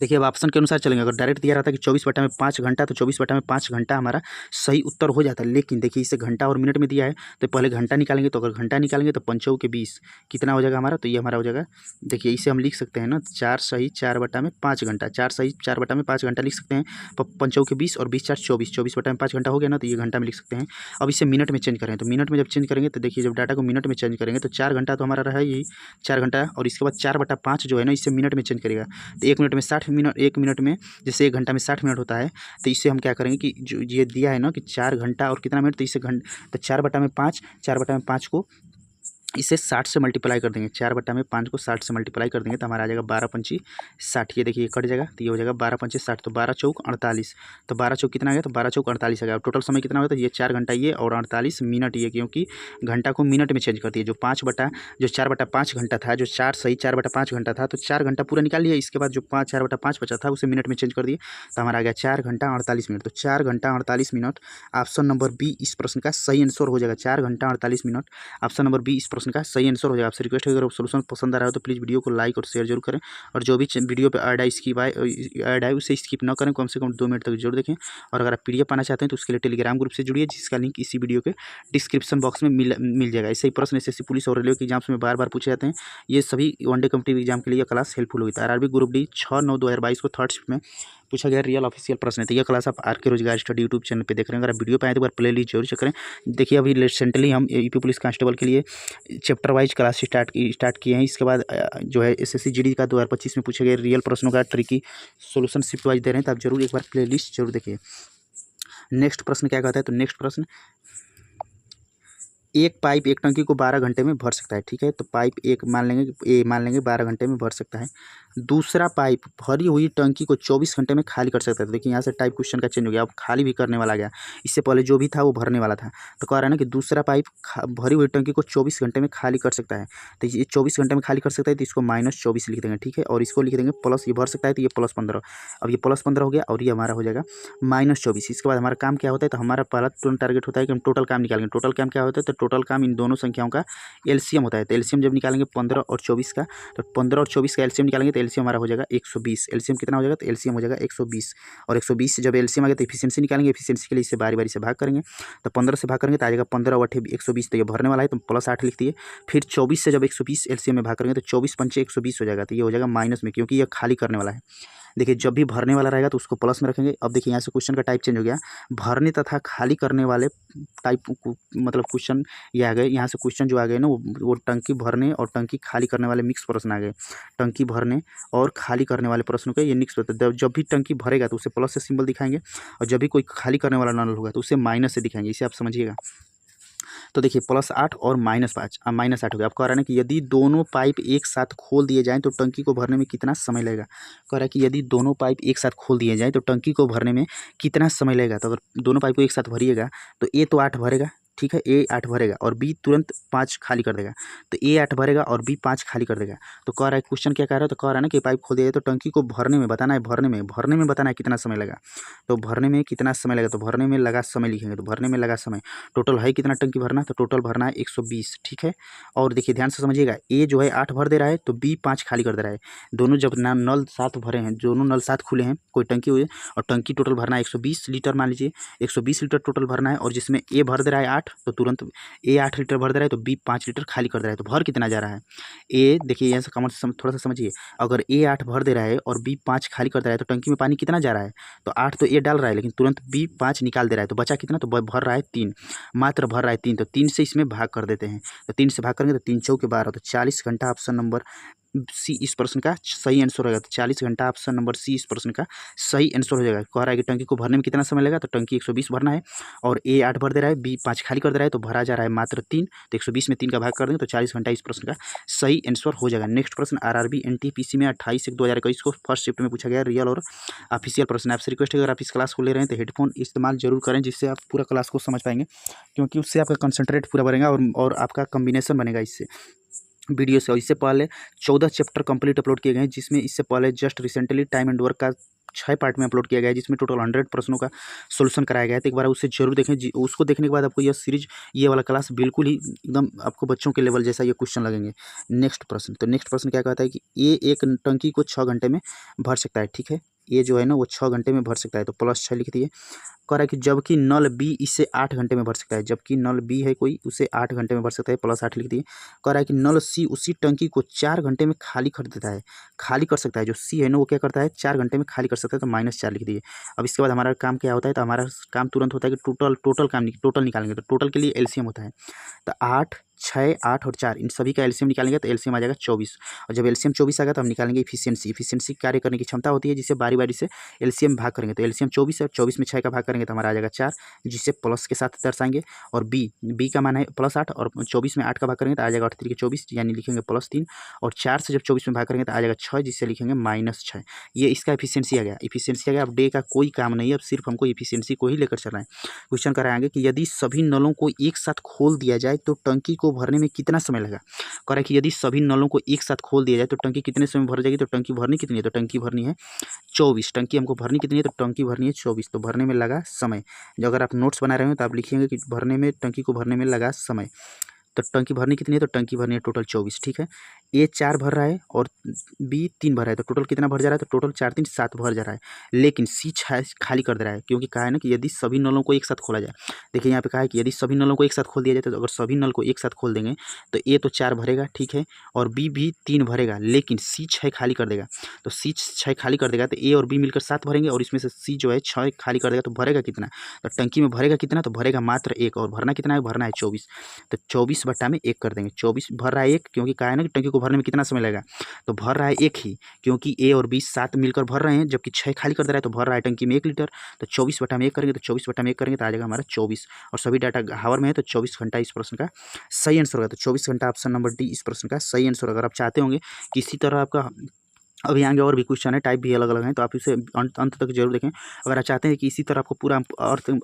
A: देखिए अब ऑप्शन के अनुसार चलेंगे। अगर डायरेक्ट दिया रहता कि 24/5 घंटा, तो 24/5 घंटा हमारा सही उत्तर हो जाता है। लेकिन देखिए इसे घंटा और मिनट में दिया है, तो पहले घंटा निकालेंगे। तो अगर घंटा निकालेंगे तो 5 के 20 कितना हो जाएगा हमारा, तो ये हमारा हो जाएगा, देखिए इसे हम लिख सकते हैं ना, 4 सही 4/5 घंटा, 4 सही 4/5 घंटा लिख सकते हैं। 5 के 20 और 20 4 24, 24/5 घंटा हो गया ना, तो ये घंटा में लिख सकते हैं। अब इसे मिनट में चेंज करें, तो मिनट में जब चेंज करेंगे तो देखिए जब डाटा को मिनट में चेंज करेंगे तो 4 घंटा तो हमारा रहा ही 4 घंटा, और इसके बाद 4/5 जो है ना, इसे मिनट में चेंज करेगा। तो 1 मिनट में 60 मिनट, 1 मिनट में जैसे 1 घंटा में 60 मिनट होता है, तो इसे हम क्या करेंगे कि जो ये दिया है ना कि 4 घंटा और कितना मिनट, तो इसे तो 4/5 को इसे 60 से मल्टीप्लाई कर देंगे। 4/5 को 60 से मल्टीप्लाई कर देंगे तो हमारा आ जाएगा 12×5 = 60। ये देखिए कट जाएगा, तो ये हो जाएगा 12×5 = 60, तो 12 चौक 48, तो 12 चौक कितना आ गया, तो 12 चौक 48 आ गया। टोटल समय कितना होगा, तो ये 4 घंटा ये और 48 मिनट ये, क्योंकि घंटा को मिनट में चेंज करती है। जो 4/5 घंटा था, जो 4 सही 4/5 घंटा था, तो 4 घंटा पूरा निकाल लिया। इसके बाद जो 4/5 बचा था उसे मिनट में चेंज कर दिए, तो हमारा आ गया 4 घंटा 48 मिनट। तो 4 घंटा 48 मिनट ऑप्शन नंबर बी इस प्रश्न का सही आंसर हो जाएगा। 4 घंटा 48 मिनट ऑप्शन नंबर बी इस प्रश्न का सही आंसर हो जाएगा। आपसे रिक्वेस्ट है अगर सोल्यूशन पसंद आ रहा हो तो प्लीज़ वीडियो को लाइक और शेयर जरूर करें, और जो भी वीडियो पे ऐड है उसे स्किप न करें, कम से कम 2 मिनट तक जरूर देखें। और अगर आप पीडीएफ पाना चाहते हैं तो उसके लिए टेलीग्राम ग्रुप से जुड़िए, जिसका लिंक इसी वीडियो के डिस्क्रिप्शन बॉक्स में मिल जाएगा। ऐसे ही प्रश्न एसएससी पुलिस और रेलवे के एग्जाम्स में बार बार पूछे जाते हैं। ये सभी वनडे कॉम्पिटिटिव एग्जाम के लिए क्लास हेल्पफुल हुई था। आरआरबी ग्रुप डी 6/9/2022 को 3rd शिफ्ट में पूछा गया रियल ऑफिशियल प्रश्न है। तो यह क्लास आप आर के रोजगार स्टडी यूट्यूब चैनल पे देख रहे हैं। अगर आप वीडियो पे आए तो एक बार प्ले लिस्ट जरूर चेक करें। देखिए अभी रिसेंटली हम यूपी पुलिस कांस्टेबल के लिए चैप्टर वाइज क्लास स्टार्ट किए हैं। इसके बाद जो है एसएससी जीडी का 2025 में पूछे गए रियल प्रश्नों का ट्रिकी सोल्यूशन शिफ्ट वाइज दे रहे हैं, तो आप जरूर एक बार प्ले लिस्ट जरूर देखिए। नेक्स्ट प्रश्न क्या कहता है, तो नेक्स्ट प्रश्न, एक पाइप एक टंकी को 12 घंटे में भर सकता है, ठीक है। तो पाइप एक मान लेंगे 12 घंटे में भर सकता है। दूसरा पाइप भरी हुई टंकी को 24 घंटे में खाली कर सकता है। तो देखिए यहाँ से टाइप क्वेश्चन का चेंज हो गया, अब खाली भी करने वाला गया। इससे पहले जो भी था वो भरने वाला था। तो कह रहा है ना कि दूसरा पाइप भरी हुई टंकी को 24 घंटे में खाली कर सकता है। तो ये 24 घंटे में खाली कर सकता है, तो इसको -24 लिख देंगे, ठीक है। और इसको लिख देंगे प्लस, ये भर सकता है तो ये +15। अब ये +15 हो गया और ये हमारा हो जाएगा -24। इसके बाद हमारा काम क्या होता है, तो हमारा पहला तुरंत टारगेट होता है कि हम टोटल काम निकालेंगे। टोटल काम क्या होता है, तो टोटल काम इन दोनों संख्याओं का एलसीएम होता है। तो एलसीएम जब निकालेंगे 15 और 24 का, तो 15 और 24 का एलसीएम निकालेंगे तो एलसीएम हमारा हो जाएगा 120। एलसीएम कितना हो जाएगा, तो एलसीएम हो जाएगा 120। और 120 से जब एलसीएम आ गया तो एफिशिएंसी निकालेंगे। एफिशिएंसी के लिए इसे बारी बारी से भाग करेंगे, तो 15 से भाग करेंगे तो आ जाएगा 15 × 120, तो ये भरने वाला है तो +8 लिख दिए। फिर 24 से जब 120 एलसीएम में भाग करेंगे तो 24×5 = 120 हो जाएगा, तो ये हो जाएगा माइनस में, क्योंकि ये खाली करने वाला है। देखिए जब भी भरने वाला रहेगा तो उसको प्लस में रखेंगे। अब देखिए यहाँ से क्वेश्चन का टाइप चेंज हो गया, भरने तथा खाली करने वाले टाइप मतलब क्वेश्चन ये आ गए। यहाँ से क्वेश्चन जो आ गए ना वो टंकी भरने और टंकी खाली करने वाले मिक्स प्रश्न आ गए। टंकी भरने और खाली करने वाले प्रश्नों के ये मिक्स प्रश्न। जब भी टंकी भरेगा तो उसे प्लस से सिंबल दिखाएंगे, और जब भी कोई खाली करने वाला नल होगा तो उसे माइनस से दिखाएंगे। इसे आप समझिएगा। तो देखिए +8 और -8 हो गया। अब कह रहा है ना कि यदि दोनों पाइप एक साथ खोल दिए जाएँ तो टंकी को भरने में कितना समय लगेगा। कह रहा है कि यदि दोनों पाइप एक साथ खोल दिए जाएँ तो टंकी को भरने में कितना समय लगेगा। तो अगर दोनों पाइप को एक साथ भरिएगा तो ए तो 8 भरेगा, ठीक है, ए 8 भरेगा और बी तुरंत 5 खाली कर देगा। तो ए 8 भरेगा और बी 5 खाली कर देगा। तो कह रहा है क्वेश्चन क्या कह रहा है, तो कह रहा है ना कि पाइप खोल दिया जाए तो टंकी को भरने में बताना है, भरने में बताना है कितना समय लगा। तो भरने में कितना समय लगा, तो भरने में लगा समय लिखेंगे। तो भरने में लगा समय टोटल है कितना टंकी भरना, तो टोटल भरना है 120। ठीक है, और देखिए ध्यान से समझिएगा, ए जो है 8 भर दे रहा है तो बी 5 खाली कर दे रहा है। दोनों जब नल 7 भरे हैं, दोनों नल 7 खुले हैं, कोई टंकी हुई है और टंकी टोटल भरना है 120 लीटर, मान लीजिए 120 लीटर टोटल भरना है। और जिसमें ए भर दे रहा है 8, तो तुरंत ए 8 लीटर भर दे रहा है तो बी 5 लीटर खाली कर दे रहा है। तो भर कितना जा रहा है, ए देखिए यहाँ से कॉमन थोड़ा सा समझिए, अगर ए 8 भर दे रहा है और बी 5 खाली कर दे रहा है तो टंकी में पानी कितना जा रहा है, तो 8 तो ए डाल रहा है लेकिन तुरंत बी 5 निकाल दे रहा है। तो बचा कितना, तो भर रहा है 3, मात्र भर रहा है 3। तो 3 से इसमें भाग कर देते हैं। तो 3 से भाग करेंगे तो 3 चौके 12, तो 40 घंटा ऑप्शन नंबर सी इस प्रश्न का सही आंसर होगा। तो 40 घंटा ऑप्शन नंबर सी इस प्रश्न का सही आंसर हो जाएगा। कह रहा है कि टंकी को भरने में कितना समय लगेगा, तो टंकी 120 भरना है और ए 8 भर दे रहा है, बी 5 खाली कर दे रहा है, तो भरा जा रहा है मात्र 3। तो 120 में 3 का भाग कर देंगे तो 40 घंटा इस प्रश्न का सही आंसर हो जाएगा। नेक्स्ट प्रश्न आरआरबी एनटीपीसी में 28/1/2021 को फर्स्ट शिफ्ट में पूछा गया रियल और ऑफिशियल प्रश्न। आपसे रिक्वेस्ट है अगर आप इस क्लास को ले रहे हैं तो हेडफोन इस्तेमाल जरूर करें, जिससे आप पूरा क्लास को समझ पाएंगे, क्योंकि उससे आपका कंसंट्रेट पूरा बनेगा और आपका कम्बिनेशन बनेगा इससे वीडियो से। और इससे पहले 14 चैप्टर कंप्लीट अपलोड किए गए हैं, जिसमें इससे पहले just recently time and work का 6 पार्ट में अपलोड किया गया है, जिसमें टोटल 100 प्रश्नों का सोल्यूशन कराया गया है। तो एक बार उसे जरूर देखें, उसको देखने के बाद आपको यह सीरीज, ये वाला क्लास बिल्कुल ही एकदम आपको बच्चों के लेवल जैसा ये क्वेश्चन लगेंगे। नेक्स्ट प्रश्न, तो नेक्स्ट प्रश्न क्या कहता है कि ये एक टंकी को 6 घंटे में भर सकता है। ठीक है, ये जो है ना वो 6 घंटे में भर सकता है, तो +6 लिख दिए। कह रहा है कि जबकि नल बी इसे 8 घंटे में भर सकता है, जबकि नल बी है कोई, उसे 8 घंटे में भर सकता है, +8 लिख दिए। कह रहा है कि नल सी उसी टंकी को 4 घंटे में खाली कर देता है, खाली कर सकता है। जो सी है ना वो क्या करता है, 4 घंटे में खाली कर सकता है, तो -4 लिख दिए। अब इसके बाद हमारा काम क्या होता है, तो हमारा काम तुरंत होता है कि टोटल निकालेंगे। तो टोटल के लिए एलसीएम होता है, तो 8, 6, 8 और 4 इन सभी का एलसीएम निकालेंगे तो एलसीएम आ जाएगा 24। और जब एलसीएम 24 आएगा तो हम निकालेंगे इफिशियंसी कार्य करने की क्षमता होती है, जिसे बारी बारी से एलसीएम भाग करेंगे। तो एलसीएम 24 है, 24 में 6 का भाग करेंगे तो हमारा आ जाएगा 4, जिसे प्लस के साथ दर्शाएंगे। और बी का मान है +8 और 24 में 8 का भाग करेंगे तो आ जाएगा 8 3 के 24, यानी लिखेंगे +3। और 4 से जब 24 में भाग करेंगे तो आ जाएगा 6, जिससे लिखेंगे -6। ये इसका इफिशियंसी आ गया। अब डे का कोई काम नहीं है, अब सिर्फ हमको इफिशियंसी को ही लेकर चलना है। क्वेश्चन कराएंगे कि यदि सभी नलों को एक साथ खोल दिया जाए तो टंकी को भरने में कितना समय लगा। कह रहा है कि यदि सभी नलों को एक साथ खोल दिया जाए तो टंकी कितने समय में भर जाएगी। तो टंकी भरनी कितनी है, तो टंकी भरनी है 24। टंकी हमको भरनी कितनी है, तो टंकी भरनी है 24। तो भरने में लगा समय, जो अगर आप नोट्स बना रहे हो तो आप लिखेंगे कि टंकी को भरने में लगा समय। तो टंकी भरनी कितनी है, तो टंकी भरनी है टोटल 24। ठीक है, ए 4 भर रहा है और बी 3 भर रहा है, तो टोटल कितना भर जा रहा है, तो टोटल 4 3 7 भर जा रहा है। लेकिन सी 6 खाली कर दे रहा है, क्योंकि कहा है ना कि यदि सभी नलों को एक साथ खोला जाए। देखिए यहाँ पे कहा है कि यदि सभी नलों को एक साथ खोल दिया जाए, तो अगर सभी नल को एक साथ खोल देंगे तो ए तो 4 भरेगा, ठीक है, और बी भी 3 भरेगा, लेकिन सी 6 खाली कर देगा। तो सी 6 खाली कर देगा तो ए और बी मिलकर 7 भरेंगे, और इसमें से सी जो है 6 खाली कर देगा, तो भरेगा कितना, तो टंकी में भरेगा कितना, तो भरेगा मात्र 1। और भरना कितना है, भरना है 24। तो 24 बटा में 1 कर देंगे। 24 भर रहा है 1, क्योंकि कहा है ना कि टंकी को भरने में कितना समय लगेगा, तो भर रहा है 1 ही, क्योंकि ए और बी 7 मिलकर भर रहे हैं, जबकि 6 खाली कर दे रहा है, तो भर रहा है टंकी में 1 लीटर। तो 24 बटा में 1 करेंगे, तो 24 बटा में 1 करेंगे तो आ जाएगा हमारा 24। और सभी डाटा हावर में है, तो 24 घंटा इस प्रश्न का सही आंसर होगा। तो 24 घंटा ऑप्शन नंबर डी इस प्रश्न का सही आंसर। अगर आप चाहते होंगे कि इसी तरह आपका अभी आगे और भी क्वेश्चन है, टाइप भी अलग अलग हैं, तो आप इसे अंत तक जरूर देखें। अगर आप चाहते हैं कि इसी तरह आपको पूरा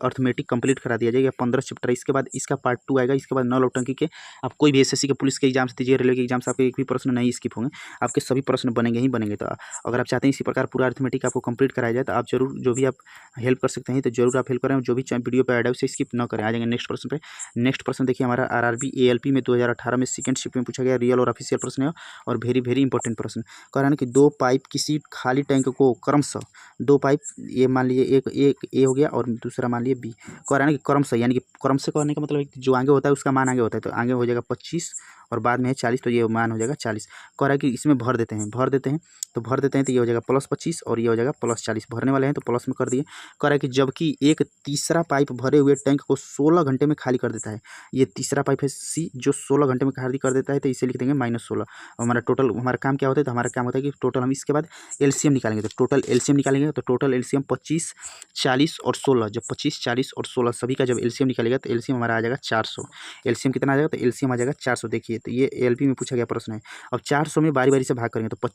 A: अर्थमेटिक कंप्लीट करा दिया जाएगा, 15 चैप्टर, इसके बाद इसका पार्ट 2 आएगा। इसके बाद नल और टंकी के आप कोई भी एसएससी के, पुलिस के एग्जाम्स दीजिए, रेलवे के एग्जाम्स, आपके एक भी प्रश्न नहीं स्किप होंगे, आपके सभी प्रश्न बनेंगे ही बनेंगे। तो अगर आप चाहते हैं इसी प्रकार पूरा अर्थमेटिक आपको कंप्लीट कराया जाए, तो आप जरूर जो भी आप हेल्प कर सकते हैं तो जरूर आप हेल्प करें। जो भी वीडियो पर ऐड है उसे स्किप न करें। आ जाएंगे नेक्स्ट प्रश्न पे। नेक्स्ट प्रश्न देखिए, हमारा आरआरबी एएलपी में 2018 में सेकंड शिफ्ट में पूछा गया रियल और ऑफिशियल प्रश्न है, और वेरी वेरी इंपॉर्टेंट प्रश्न। कह रहा है कि 2 पाइप किसी खाली टैंक को क्रमशः, 2 पाइप, ये मान लीजिए एक ए हो गया और दूसरा मान लीजिए बी। कह रहा है ना कि क्रमशः, यानी कि क्रमशः कहने का मतलब है कि जो आगे होता है उसका मान आगे होता है, तो आगे हो जाएगा 25 और बाद में है 40, तो ये मान हो जाएगा 40। कह रहा है कि इसमें भर देते हैं तो ये हो जाएगा +25 और ये हो जाएगा +40। भरने वाले हैं तो प्लस में कर दिए। कह रहा है कि जबकि एक तीसरा पाइप भरे हुए टैंक को 16 घंटे में खाली कर देता है। ये तीसरा पाइप है सी, जो 16 घंटे में खाली कर देता है, तो इसे लिख देंगे -16। हमारा टोटल, हमारा काम क्या होता है, तो हमारा काम होता है कि टोटल हम इसके बाद एलसीएम निकालेंगे। तो टोटल एलसीएम निकालेंगे, तो टोटल एलसीएम 25, 40 और 16। जब 25, 40 और 16 सभी का जब एलसीएम निकालेगा तो एलसीएम हमारा आ जाएगा 400। एलसीएम कितना आ जाएगा, तो एलसीएम आ जाएगा 400। देखिए, तो ये एलपी में पूछा गया प्रश्न है। अब 400 में बारी बारी से भाग करेंगे, तो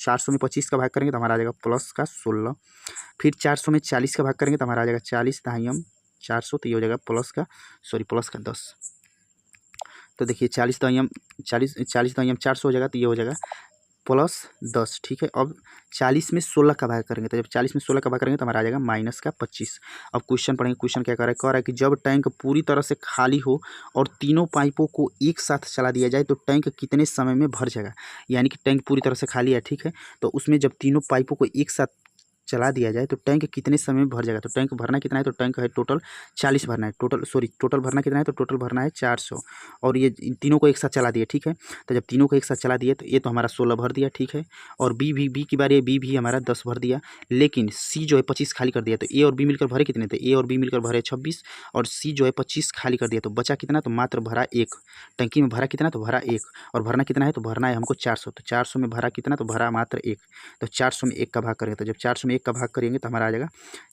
A: 400 में 25 का भाग करेंगे तो हमारा आ जाएगा +16। फिर 400 में 40 का भाग करेंगे तो हमारा आ जाएगा 40 दाहियम 400, तो ये हो जाएगा प्लस का 10। तो देखिए 40 400 हो जाएगा, तो ये हो जाएगा +10। ठीक है, अब 40 में 16 का भाग करेंगे, तो जब 40 में 16 का भाग करेंगे तो हमारा आ जाएगा -25। अब क्वेश्चन पढ़ेंगे, क्वेश्चन क्या कह रहा है कि जब टैंक पूरी तरह से खाली हो और तीनों पाइपों को एक साथ चला दिया जाए तो टैंक कितने समय में भर जाएगा। यानी कि टैंक पूरी तरह से खाली है, ठीक है, तो उसमें जब तीनों पाइपों को एक साथ चला दिया जाए तो टैंक कितने समय में भर जाएगा। तो टैंक भरना कितना है, तो टैंक है टोटल 40 भरना है, टोटल भरना कितना है, तो टोटल भरना है 400। और ये इन तीनों को एक साथ चला दिए, ठीक है, तो जब तीनों को एक साथ चला दिए तो ये तो हमारा 16 भर दिया, ठीक है। और बी की बारी है, बी भी हमारा 10 भर दिया, लेकिन सी जो है 25 खाली कर दिया। तो ए और बी मिलकर भरे कितने थे, ए और बी मिलकर भरे 26, और सी जो है 25 खाली कर दिया, तो बचा कितना, तो मात्र भरा 1। टंकी में भरा कितना, तो भरा 1, और भरना कितना है, तो भरना है हमको 400। तो 400 में भरा कितना, तो भरा मात्र 1। तो 400 में 1 का भाग करेंगे, तो जब 400 में 1 का भाग करेंगे तो हमारा आ जाएगा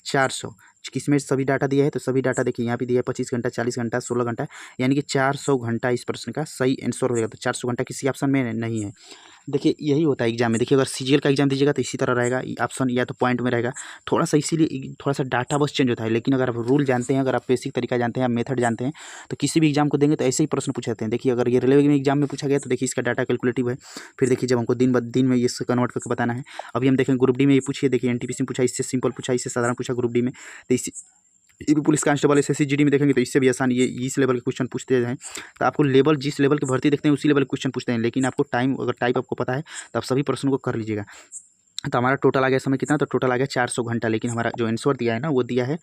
A: 400। किसमें सभी डाटा दिया है, तो सभी डाटा देखिए यहाँ पे दिया है 25 घंटा, 40 घंटा, 16 घंटा, यानी कि 400 घंटा इस प्रश्न का सही आंसर हो जाएगा। तो 400 घंटा किसी ऑप्शन में नहीं है। देखिए यही होता है एग्जाम में। देखिए अगर सीजीएल का एग्जाम दीजिएगा तो इसी तरह रहेगा, ऑप्शन या तो पॉइंट में रहेगा, थोड़ा सा इसीलिए थोड़ा सा डाटा बस चेंज होता है। लेकिन अगर आप रूल जानते हैं, अगर आप बेसिक तरीका जानते हैं, आप मेथड जानते हैं, तो किसी भी एग्जाम को देंगे तो ऐसे ही प्रश्न पूछे जाते हैं। देखिए अगर ये रेलवे में एग्जाम में पूछा गया तो देखिए इसका डाटा कैलकुलेटिव है। फिर देखिए जब हमको दिन में इससे कन्वर्ट करके बताना है। अभी हम देखें ग्रुप डी में ये पूछिए, देखिए एनटीपीसी में पूछा, इससे सिंपल पूछा, इससे साधारण पूछा ग्रुप डी में, तो इसी ये भी पुलिस कांस्टेबल एसएससी जीडी में देखेंगे तो इससे भी आसान ये इस लेवल के क्वेश्चन पूछते हैं। तो आपको लेवल जिस लेवल की भर्ती देखते हैं उसी लेवल के क्वेश्चन पूछते हैं। लेकिन आपको टाइम अगर टाइप आपको पता है तो आप सभी प्रश्नों को कर लीजिएगा। तो हमारा टोटल आ गया समय कितना, तो टोटल आ गया 400 घंटा। लेकिन हमारा जो आंसर दिया है ना वो दिया है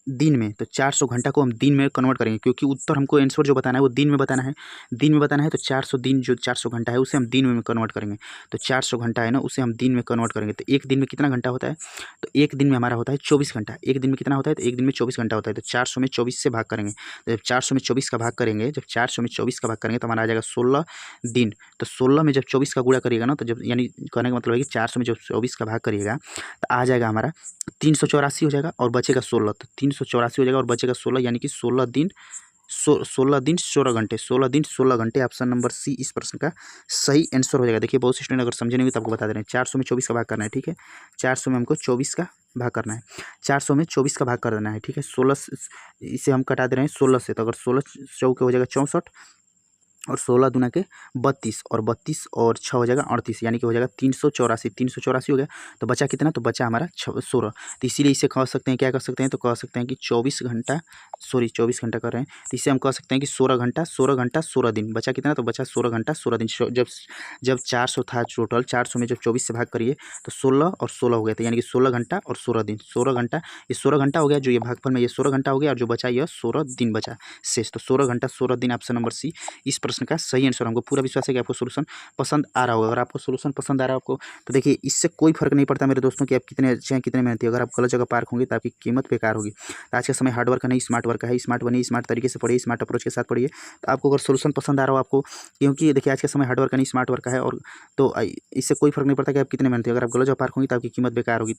A: दिन में, तो 400 घंटा को हम दिन में कन्वर्ट करेंगे, क्योंकि उत्तर हमको आंसर जो बताना है वो दिन में बताना है। दिन में बताना है तो 400 दिन जो 400 घंटा है उसे हम दिन में कन्वर्ट करेंगे। तो 400 घंटा है ना उसे हम दिन में कन्वर्ट करेंगे। तो एक दिन में कितना घंटा होता है, तो एक दिन में हमारा होता है 24 घंटा। एक दिन में कितना होता है, तो एक दिन में 24 घंटा होता है। तो 400 में 24 से भाग करेंगे, तो जब 400 में 24 का भाग करेंगे, जब 400 में 24 का भाग करेंगे तो हमारा आ जाएगा 16 दिन। तो 16 में जब 24 का गुणा करिएगा ना, तो जब यानी कहने का मतलब है कि 400 में जब 24 का भाग करिएगा तो आ जाएगा हमारा 384 हो जाएगा, और बचेगा 16। तो 384 हो जाएगा और बचेगा 16, यानी कि 16 दिन 16 घंटे, 16 दिन 16 घंटे। ऑप्शन नंबर सी इस प्रश्न का सही आंसर हो जाएगा। देखिए बहुत से स्टूडेंट अगर समझे नहीं हुए तो आपको बता दे रहे हैं। 400 में 24 का भाग करना है, ठीक है, 400 में हमको 24 का भाग करना है, 400 में 24 का भाग कर देना है, ठीक है। 16 इसे हम कटा दे रहे हैं 16 से, तो अगर 16 चौके हो जाएगा 64, और 16 दूना के 32, और 32 और 6 हो जाएगा 38, यानी कि हो जाएगा 384 हो गया। तो बचा कितना, तो बचा हमारा 16। तो इसीलिए इसे कह सकते हैं, क्या कह सकते हैं, तो कह सकते हैं कि 24 घंटा, 24 घंटा कर रहे हैं, तो इसे हम कह सकते हैं कि 16 घंटा 16 दिन। बचा कितना, तो बचा 16 घंटा 16 दिन। जब 400 था टोटल, 400 में जब 24 से भाग करिए तो 16 और 16 हो गया था, यानी कि 16 घंटा और 16 दिन। 16 घंटा, ये 16 घंटा हो गया, जो ये भागफल में ये 16 घंटा हो गया, और जो बचा यह 16 दिन बचा शेष। तो 16 घंटा 16 दिन ऑप्शन नंबर सी इस प्रश्न का सही आंसर। हमको पूरा विश्वास है कि आपको सोल्यूशन पसंद आ रहा होगा। अगर आपको सोल्यूशन पसंद आ रहा है आपको, तो देखिए इससे कोई फर्क नहीं पड़ता मेरे दोस्तों कि आप कितने अच्छे हैं, कितने मेहनती। अगर आप गलत जगह पार्क होंगे तो आपकी कीमत बेकार होगी। तो आज का समय हार्ड वर्क नहीं स्मार्ट वर्क है। स्मार्ट बनिए, स्मार्ट तरीके से पढ़िए, स्मार्ट अप्रोच के साथ पढ़िए। तो आपको अगर सोल्यूशन पसंद आ रहा हो आपको, क्योंकि देखिए आज का समय हार्ड वर्क नहीं स्मार्ट वर्क है, और तो इससे कोई फर्क नहीं पड़ता कि आप कितने मेहनती। अगर आप गलत जगह पार्क होंगे तो आपकी कीमत बेकार होगी।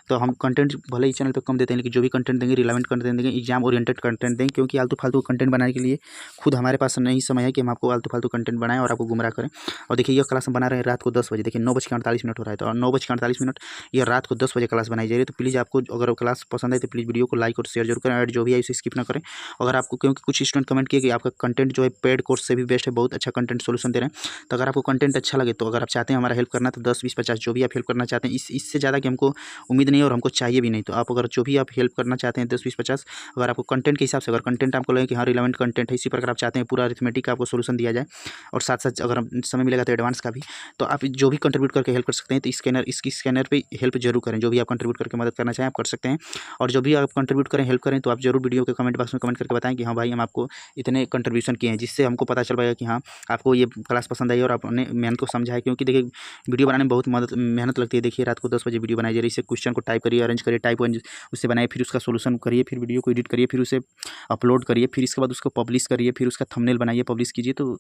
A: तो हम कंटेंट भले ही चैनल पर कम देते हैं, लेकिन जो भी कंटेंट देंगे रिलेवेंट कंटेंट देंगे, एग्जाम ओरिएंटेड कंटेंट देंगे, क्योंकि आलतू फालतू कंटेंट बनाने के लिए खुद हमारे पास नहीं समय है कि हम आपको आलतू फालतू कंटेंट बनाएं और आपको गुमराह करें। और देखिए यह क्लास हम बना रहे हैं रात को 10 बजे। देखिए 9:48 हो रहा है, तो 9:48 यह रात को 10 बजे क्लास बनाई जा रही है। तो प्लीज़ आपको अगर क्लास पसंद है तो प्लीज़ वीडियो को लाइक और शेयर जरूर करें, और जो भी है उसे स्किप ना करें। अगर आपको, क्योंकि कुछ स्टूडेंट कमेंट किए कि आपका कंटेंट जो है पेड कोर्स से भी बेस्ट है, बहुत अच्छा कंटेंट सोल्यूशन दे रहे हैं। तो अगर आपको कंटेंट अच्छा लगे, तो अगर आप चाहते हैं हमारा हेल्प करना, तो 10, 20, 50 जो भी आप हेल्प करना चाहते हैं, इससे ज़्यादा कि हमको उम्मीद नहीं है और हमको चाहिए भी नहीं। तो आप अगर जो भी आप हेल्प करना चाहते हैं 10, 20, 50, अगर आपको कंटेंट के हिसाब से, अगर कंटेंट आपको लगे कि हाँ रिलेवेंट कंटेंट है, इसी प्रकार आप चाहते हैं पूरा अरिथमेटिक का आपको सोल्यूशन दिया जाए, और साथ साथ अगर समय मिलेगा तो एडवांस का भी, तो आप जो भी कंट्रीब्यूट करके हेल्प कर सकते हैं। तो इसकी स्कैनर पे हेल्प जरूर करें। जो भी आप कंट्रीब्यूट करके मदद करना चाहें आप कर सकते हैं। और जो भी आप कंट्रीब्यूट करें, हेल्प करें, तो आप जरूर वीडियो के कमेंट बॉक्स में कमेंट करके बताएं कि हाँ भाई हम आपको इतने कंट्रीब्यूशन किए हैं, जिससे हमको पता चल पाएगा कि हाँ आपको ये क्लास पसंद आई और आपने मेहनत को समझा है। क्योंकि देखिए वीडियो बनाने में बहुत मेहनत लगती है। देखिए रात को 10 बजे वीडियो बनाई जा रही है। इसे क्वेश्चन को टाइप करिए, अरेंज करिए, टाइप उससे बनाइए, फिर उसका सोल्यूशन करिए, फिर वीडियो को एडिट करिए, फिर उसे अपलोड करिए, फिर इसके बाद उसको पब्लिश करिए, फिर उसका थंबनेल बनाइए, पब्लिश कीजिए। तो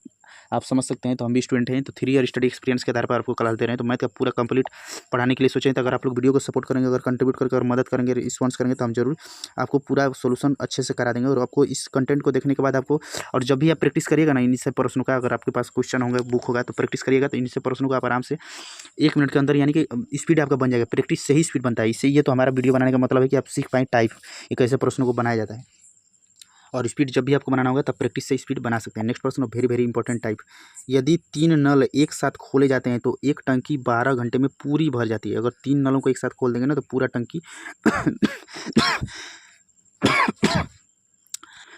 A: आप समझ सकते हैं। तो हम भी स्टूडेंट हैं, तो 3 ईयर स्टडी एक्सपीरियंस के आधार पर आपको क्लास दे रहे हैं। तो मैथ का पूरा कंप्लीट पढ़ाने के लिए सोचें। तो अगर आप लोग वीडियो को सपोर्ट करेंगे, अगर कंट्रीब्यूट करके और मदद करेंगे, रिस्पॉन्स करेंगे, तो हम जरूर आपको पूरा सोल्यूशन अच्छे से करा देंगे। और आपको इस कंटेंट को देखने के बाद आपको, और जब भी आप प्रैक्टिस करिएगा ना इनसे प्रश्नों का, अगर आपके पास क्वेश्चन होंगे, बुक होगा, तो प्रैक्टिस करिएगा, तो इनसे प्रश्नों को आप आराम से 1 मिनट के अंदर, यानी कि स्पीड आपका बन जाएगा। प्रैक्टिस से ही स्पीड बनता है। इससे ये तो हमारा वीडियो बनाने का मतलब है कि आप सीख पाएँ टाइप, ये कैसे प्रश्नों को बनाया जाता है। और स्पीड जब भी आपको बनाना होगा तब प्रैक्टिस से स्पीड बना सकते हैं। नेक्स्ट प्रश्न, वेरी वेरी इंपॉर्टेंट टाइप। यदि 3 नल एक साथ खोले जाते हैं तो एक टंकी 12 घंटे में पूरी भर जाती है। अगर 3 नलों को एक साथ खोल देंगे ना तो पूरा टंकी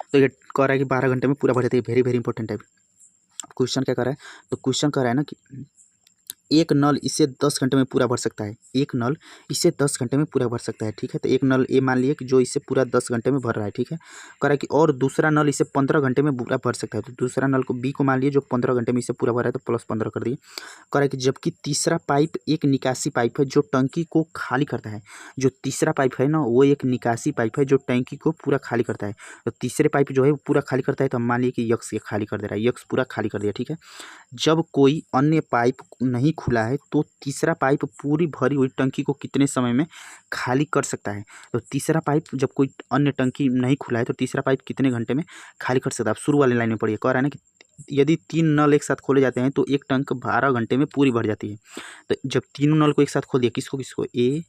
A: तो ये कह रहा है कि 12 घंटे में पूरा भर जाती है। Very very important type. Question क्या कर रहा है, तो क्वेश्चन कह रहा है ना कि एक नल इसे 10 घंटे में पूरा भर सकता है। एक नल इसे 10 घंटे में पूरा भर सकता है, ठीक है। तो एक नल ए मान लिए कि जो इसे पूरा 10 घंटे में भर रहा है, ठीक है। कह रहा है कि और दूसरा नल इसे 15 घंटे में पूरा भर सकता है। तो दूसरा नल को बी को मान लिए जो 15 घंटे में इसे पूरा भर रहा है, तो प्लस 15 कर दिए। कह रहा है कि जबकि तीसरा पाइप एक निकासी पाइप है जो टंकी को खाली करता है। जो तीसरा पाइप है ना वो एक निकासी पाइप है जो टंकी को पूरा खाली करता है। तो तीसरे पाइप जो है वो पूरा खाली करता है, तो हम मान लिए कि यक्स ये खाली कर दे रहा है, यक्स पूरा खाली कर दिया, ठीक है। जब कोई अन्य पाइप नहीं खुला है तो तीसरा पाइप पूरी भरी हुई टंकी को कितने समय में खाली कर सकता है। तो तीसरा पाइप जब कोई अन्य टंकी नहीं खुला है तो तीसरा पाइप कितने घंटे में खाली कर सकता है। आप शुरू वाले लाइन में पढ़िए, कह रहा है ना कि यदि 3 नल एक साथ खोले जाते हैं तो एक टंक 12 घंटे में पूरी भर जाती है। तो जब तीनों नल को एक साथ खोल दिया, किसको किसको, ए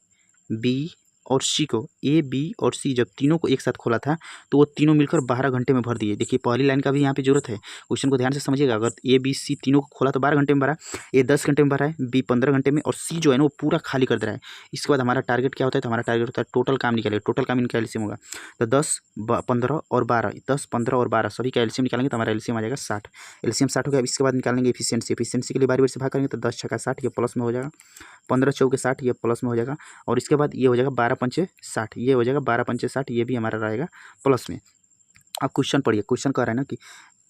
A: बी और सी को, ए बी और सी जब तीनों को एक साथ खोला था तो वो तीनों मिलकर 12 घंटे में भर दिए। देखिए पहली लाइन का भी यहाँ पे जरूरत है, क्वेश्चन को ध्यान से समझिएगा। अगर ए बी सी तीनों को खोला तो 12 घंटे में भरा, ए 10 घंटे में भरा है, बी 15 घंटे में, और सी जो है ना वो पूरा खाली कर दे रहा है। इसके बाद हमारा टारगेट क्या होता है, तो हमारा टारगेट होता है टोटल काम निकालेगा। टोटल काम इनका एलसीएम होगा तो 10 15 और 12, 10 15 और 12 सभी का एलसीएम निकालेंगे तो हमारा एलसीएम आ जाएगा 60। एलसीएम 60 हो गया। इसके बाद निकालेंगे एफिशिएंसी। एफिशिएंसी के लिए बारी बारी से भाग करेंगे तो 10 छक्का 60, ये प्लस में हो जाएगा। 15 चौके 60, ये प्लस में हो जाएगा। और इसके बाद ये हो जाएगा 12 पंचे 60, ये हो जाएगा 12 पंचे 60, ये भी हमारा रहेगा प्लस में। अब क्वेश्चन पढ़िए, क्वेश्चन कह रहा है ना कि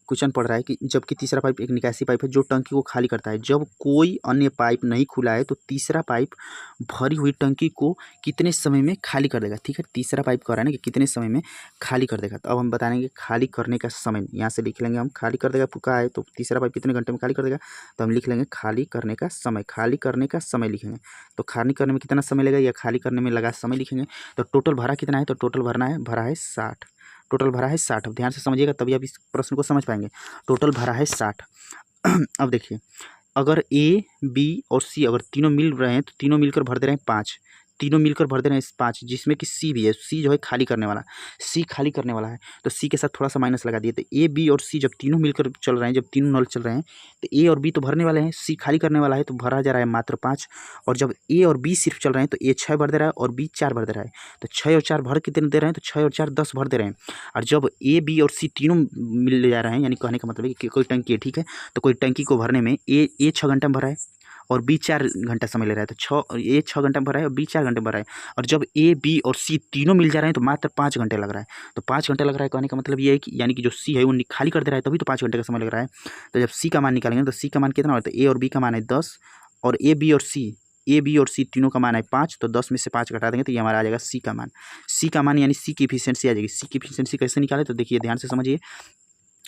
A: क्वेश्चन पढ़ रहा है कि जबकि तीसरा पाइप एक निकासी पाइप है जो टंकी को खाली करता है। जब कोई अन्य पाइप नहीं खुला है तो तीसरा पाइप भरी हुई टंकी को कितने समय में खाली कर देगा, ठीक है। तीसरा पाइप कह रहा है ना कि कितने समय में खाली कर देगा। तो अब हम बताएंगे खाली करने का समय, यहाँ से लिख लेंगे हम खाली कर देगा का है तो तीसरा पाइप कितने घंटे में खाली कर देगा, तो हम लिख लेंगे खाली करने का समय। खाली करने का समय लिखेंगे तो खाली करने में कितना समय लगेगा या खाली करने में लगा समय लिखेंगे। तो टोटल भरा कितना है, तो टोटल भरा है 60। टोटल भरा है 60। अब ध्यान से समझिएगा तभी आप इस प्रश्न को समझ पाएंगे। टोटल भरा है 60। अब देखिए अगर ए बी और सी अगर तीनों मिल रहे हैं तो तीनों मिलकर भर दे रहे हैं 5, तीनों मिलकर भर दे रहे हैं 5, जिसमें कि सी भी है। सी जो है खाली करने वाला, सी खाली करने वाला है तो सी के साथ थोड़ा सा माइनस लगा दिए। तो ए बी और सी जब तीनों मिलकर चल रहे हैं, जब तीनों नल चल रहे हैं तो ए और बी तो भरने वाले हैं, सी खाली करने वाला है तो भरा जा रहा है मात्र 5। और जब ए और बी सिर्फ चल रहे हैं तो ए 6 भर दे रहा है और बी 4 भर दे रहा है। तो 6 और 4 भर कितने दे रहे हैं, तो 6 और 4 10 भर दे रहे हैं। और जब ए बी और सी तीनों मिल जा रहे हैं, यानी कहने का मतलब है कि कोई टंकी है, ठीक है, तो कोई टंकी को भरने में ए 6 घंटा में भरा है और बी 4 घंटा समय ले रहा है। तो ए 6 घंटे में भरा है और बी 4 घंटे में भरा है। और जब ए बी और सी तीनों मिल जा रहे हैं तो मात्र 5 घंटे लग रहा है। तो 5 घंटे लग रहा है कहने का मतलब ये है कि यानी कि जो सी है वो खाली कर दे रहा है तभी तो 5 घंटे का समय लग रहा है। तो जब सी का मान निकालेंगे तो सी का मान कितना होता है, ए और बी का मान है 10 और ए बी और सी तीनों का मान है 5, तो 10 में से 5 घटा देंगे तो ये हमारा आ जाएगा सी का मान। सी का मान यानी सी की एफिशिएंसी आ जाएगी। सी की एफिशिएंसी कैसे निकाले, तो देखिए ध्यान से समझिए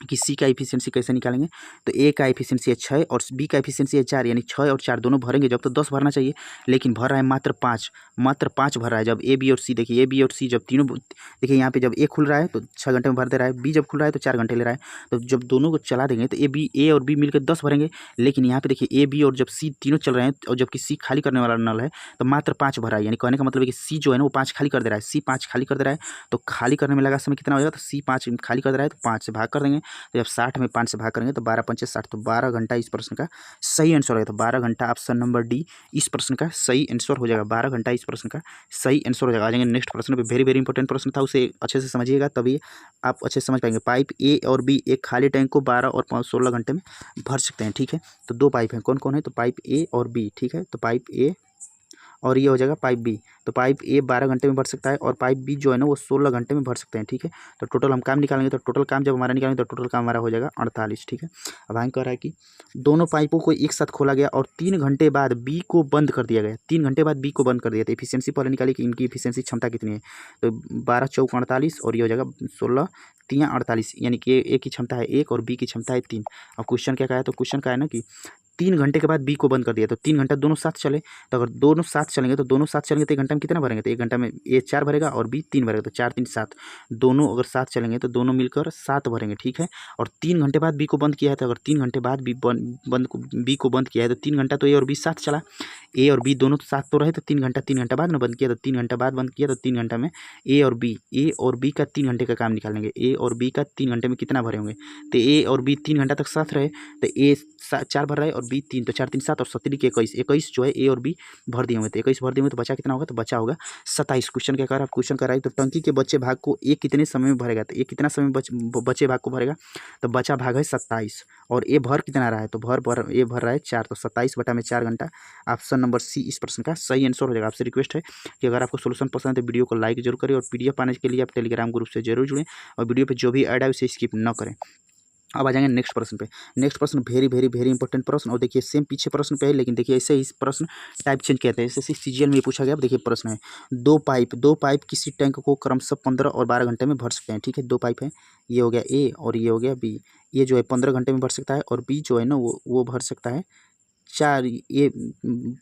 A: कि सी का एफिशिएंसी कैसे निकालेंगे। तो ए का एफिशिएंसी है 6 और बी का एफिशिएंसी है 4, यानी 6 और 4 दोनों भरेंगे जब तो 10 भरना चाहिए, लेकिन भर रहा है मात्र 5, मात्र 5 भर रहा है। जब ए बी और सी, देखिए ए बी और सी जब तीनों, देखिए यहाँ पे जब ए खुल रहा है तो 6 घंटे में भर दे रहा है, बी जब खुल रहा है तो 4 घंटे ले रहा है। तो जब दोनों को चला देंगे तो ए और बी मिलकर 10 भरेंगे, लेकिन यहाँ पे देखिए ए बी और जब सी तीनों चल रहे हैं और जबकि सी खाली करने वाला नल है तो मात्र 5 भरा है। यानी कहने का मतलब है कि सी जो है ना वो 5 खाली कर दे रहा है, सी 5 खाली कर दे रहा है। तो खाली करने में लगा समय कितना हो जाएगा, तो सी 5 खाली कर दे रहा है तो 5 से भाग कर देंगे। तो जब 60 में 5 से भाग करेंगे तो 12 पंचे 60, तो 12 घंटा इस प्रश्न का सही आंसर हो जाएगा। तो 12 घंटा ऑप्शन नंबर डी इस प्रश्न का सही आंसर हो जाएगा। 12 घंटा इस प्रश्न का सही आंसर हो जाएगा। आ जाएंगे नेक्स्ट प्रश्न पे। वेरी वेरी इंपॉर्टेंट प्रश्न था, उसे अच्छे से समझिएगा तभी आप अच्छे से समझ पाएंगे। पाइप ए और बी एक खाली टैंक को 12 और 16 घंटे में भर सकते हैं, ठीक है। तो 2 पाइप हैं, कौन कौन है, तो पाइप ए और बी, ठीक है। तो पाइप ए और ये हो जाएगा पाइप बी। तो पाइप ए 12 घंटे में भर सकता है और पाइप बी जो है ना वो 16 घंटे में भर सकते हैं, ठीक है। तो टोटल हम काम निकालेंगे तो टोटल काम जब हमारा निकालेंगे तो टोटल काम हमारा हो जाएगा 48, ठीक है। अब आगे कह रहा है कि दोनों पाइपों को एक साथ खोला गया और 3 घंटे बाद बी को बंद कर दिया गया। 3 घंटे बाद बी को बंद कर दिया। तो एफिशिएंसी पहले निकाली कि इनकी एफिशिएंसी क्षमता कितनी है, तो 12 चौक 48 और ये हो जाएगा 16 3 48, यानी कि ए की क्षमता है 1 और बी की क्षमता है 3। अब क्वेश्चन क्या कहा है, तो क्वेश्चन का है ना कि 3 घंटे के बाद बी को बंद कर दिया, तो 3 घंटा दोनों साथ चले, तो अगर दोनों साथ चलेंगे तो एक घंटा में कितना भरेंगे, तो 1 घंटा में ए 4 भरेगा और बी 3 भरेगा, तो 4 3 7, दोनों अगर साथ चलेंगे तो दोनों मिलकर 7 भरेंगे, ठीक है। और 3 घंटे बाद बी को बंद किया है, तो अगर 3 घंटे बाद बी बंद किया है तो 3 घंटा तो ए और बी साथ चला, ए और बी दोनों तो साथ तो रहे, तो 3 घंटा बाद में बंद किया, तो 3 घंटा बाद बंद किया, तो 3 घंटा में ए और बी का 3 घंटे का काम निकालेंगे, ए और बी का 3 घंटे में कितना भरे होंगे, तो ए और बी 3 घंटा तक साथ रहे, तो ए 4 भर रहा है और बी 3, तो 4 3 7 और 17 के 21 जो है ए और बी भर दिए होंगे, तो 21 भर दिए होंगे, तो बचा कितना होगा, तो बचा होगा 27। क्वेश्चन क्या कर रहा है, क्वेश्चन कर रहा है तो टंकी के बचे भाग को ए कितने समय में भरेगा, तो ए कितना समय में बचे भाग को भरेगा, तो बचा भाग है 27, और ए भर कितना रहा है, तो ए भर रहा है 4, तो 27 बटा में 4 घंटा। ऑप्शन नंबर सी इस प्रश्न का सही आंसर हो जाएगा। आपसे रिक्वेस्ट है कि अगर आपको सोल्यूशन पसंद है तो वीडियो को लाइक जरूर करें, और पीडीएफ पाने के लिए आप टेलीग्राम ग्रुप से जरूर जुड़ें, और वीडियो पे जो भी ऐड है उसे स्किप न करें। अब आ जाएंगे नेक्स्ट प्रश्न पे। नेक्स्ट प्रश्न वेरी वेरी वेरी इंपॉर्टेंट प्रश्न, और देखिए सेम पीछे प्रश्न पे है, लेकिन देखिए ऐसे इस प्रश्न टाइप चेंज किया था, जैसे सीजीएल में पूछा गया। अब देखिए प्रश्न है, दो पाइप किसी टैंक को क्रमशः 15 और 12 घंटे में भर सकते हैं, ठीक है। 2 पाइप है, ये हो गया ए और ये हो गया बी, ये जो है 15 घंटे में भर सकता है, और बी जो है ना वो भर सकता है 4, ये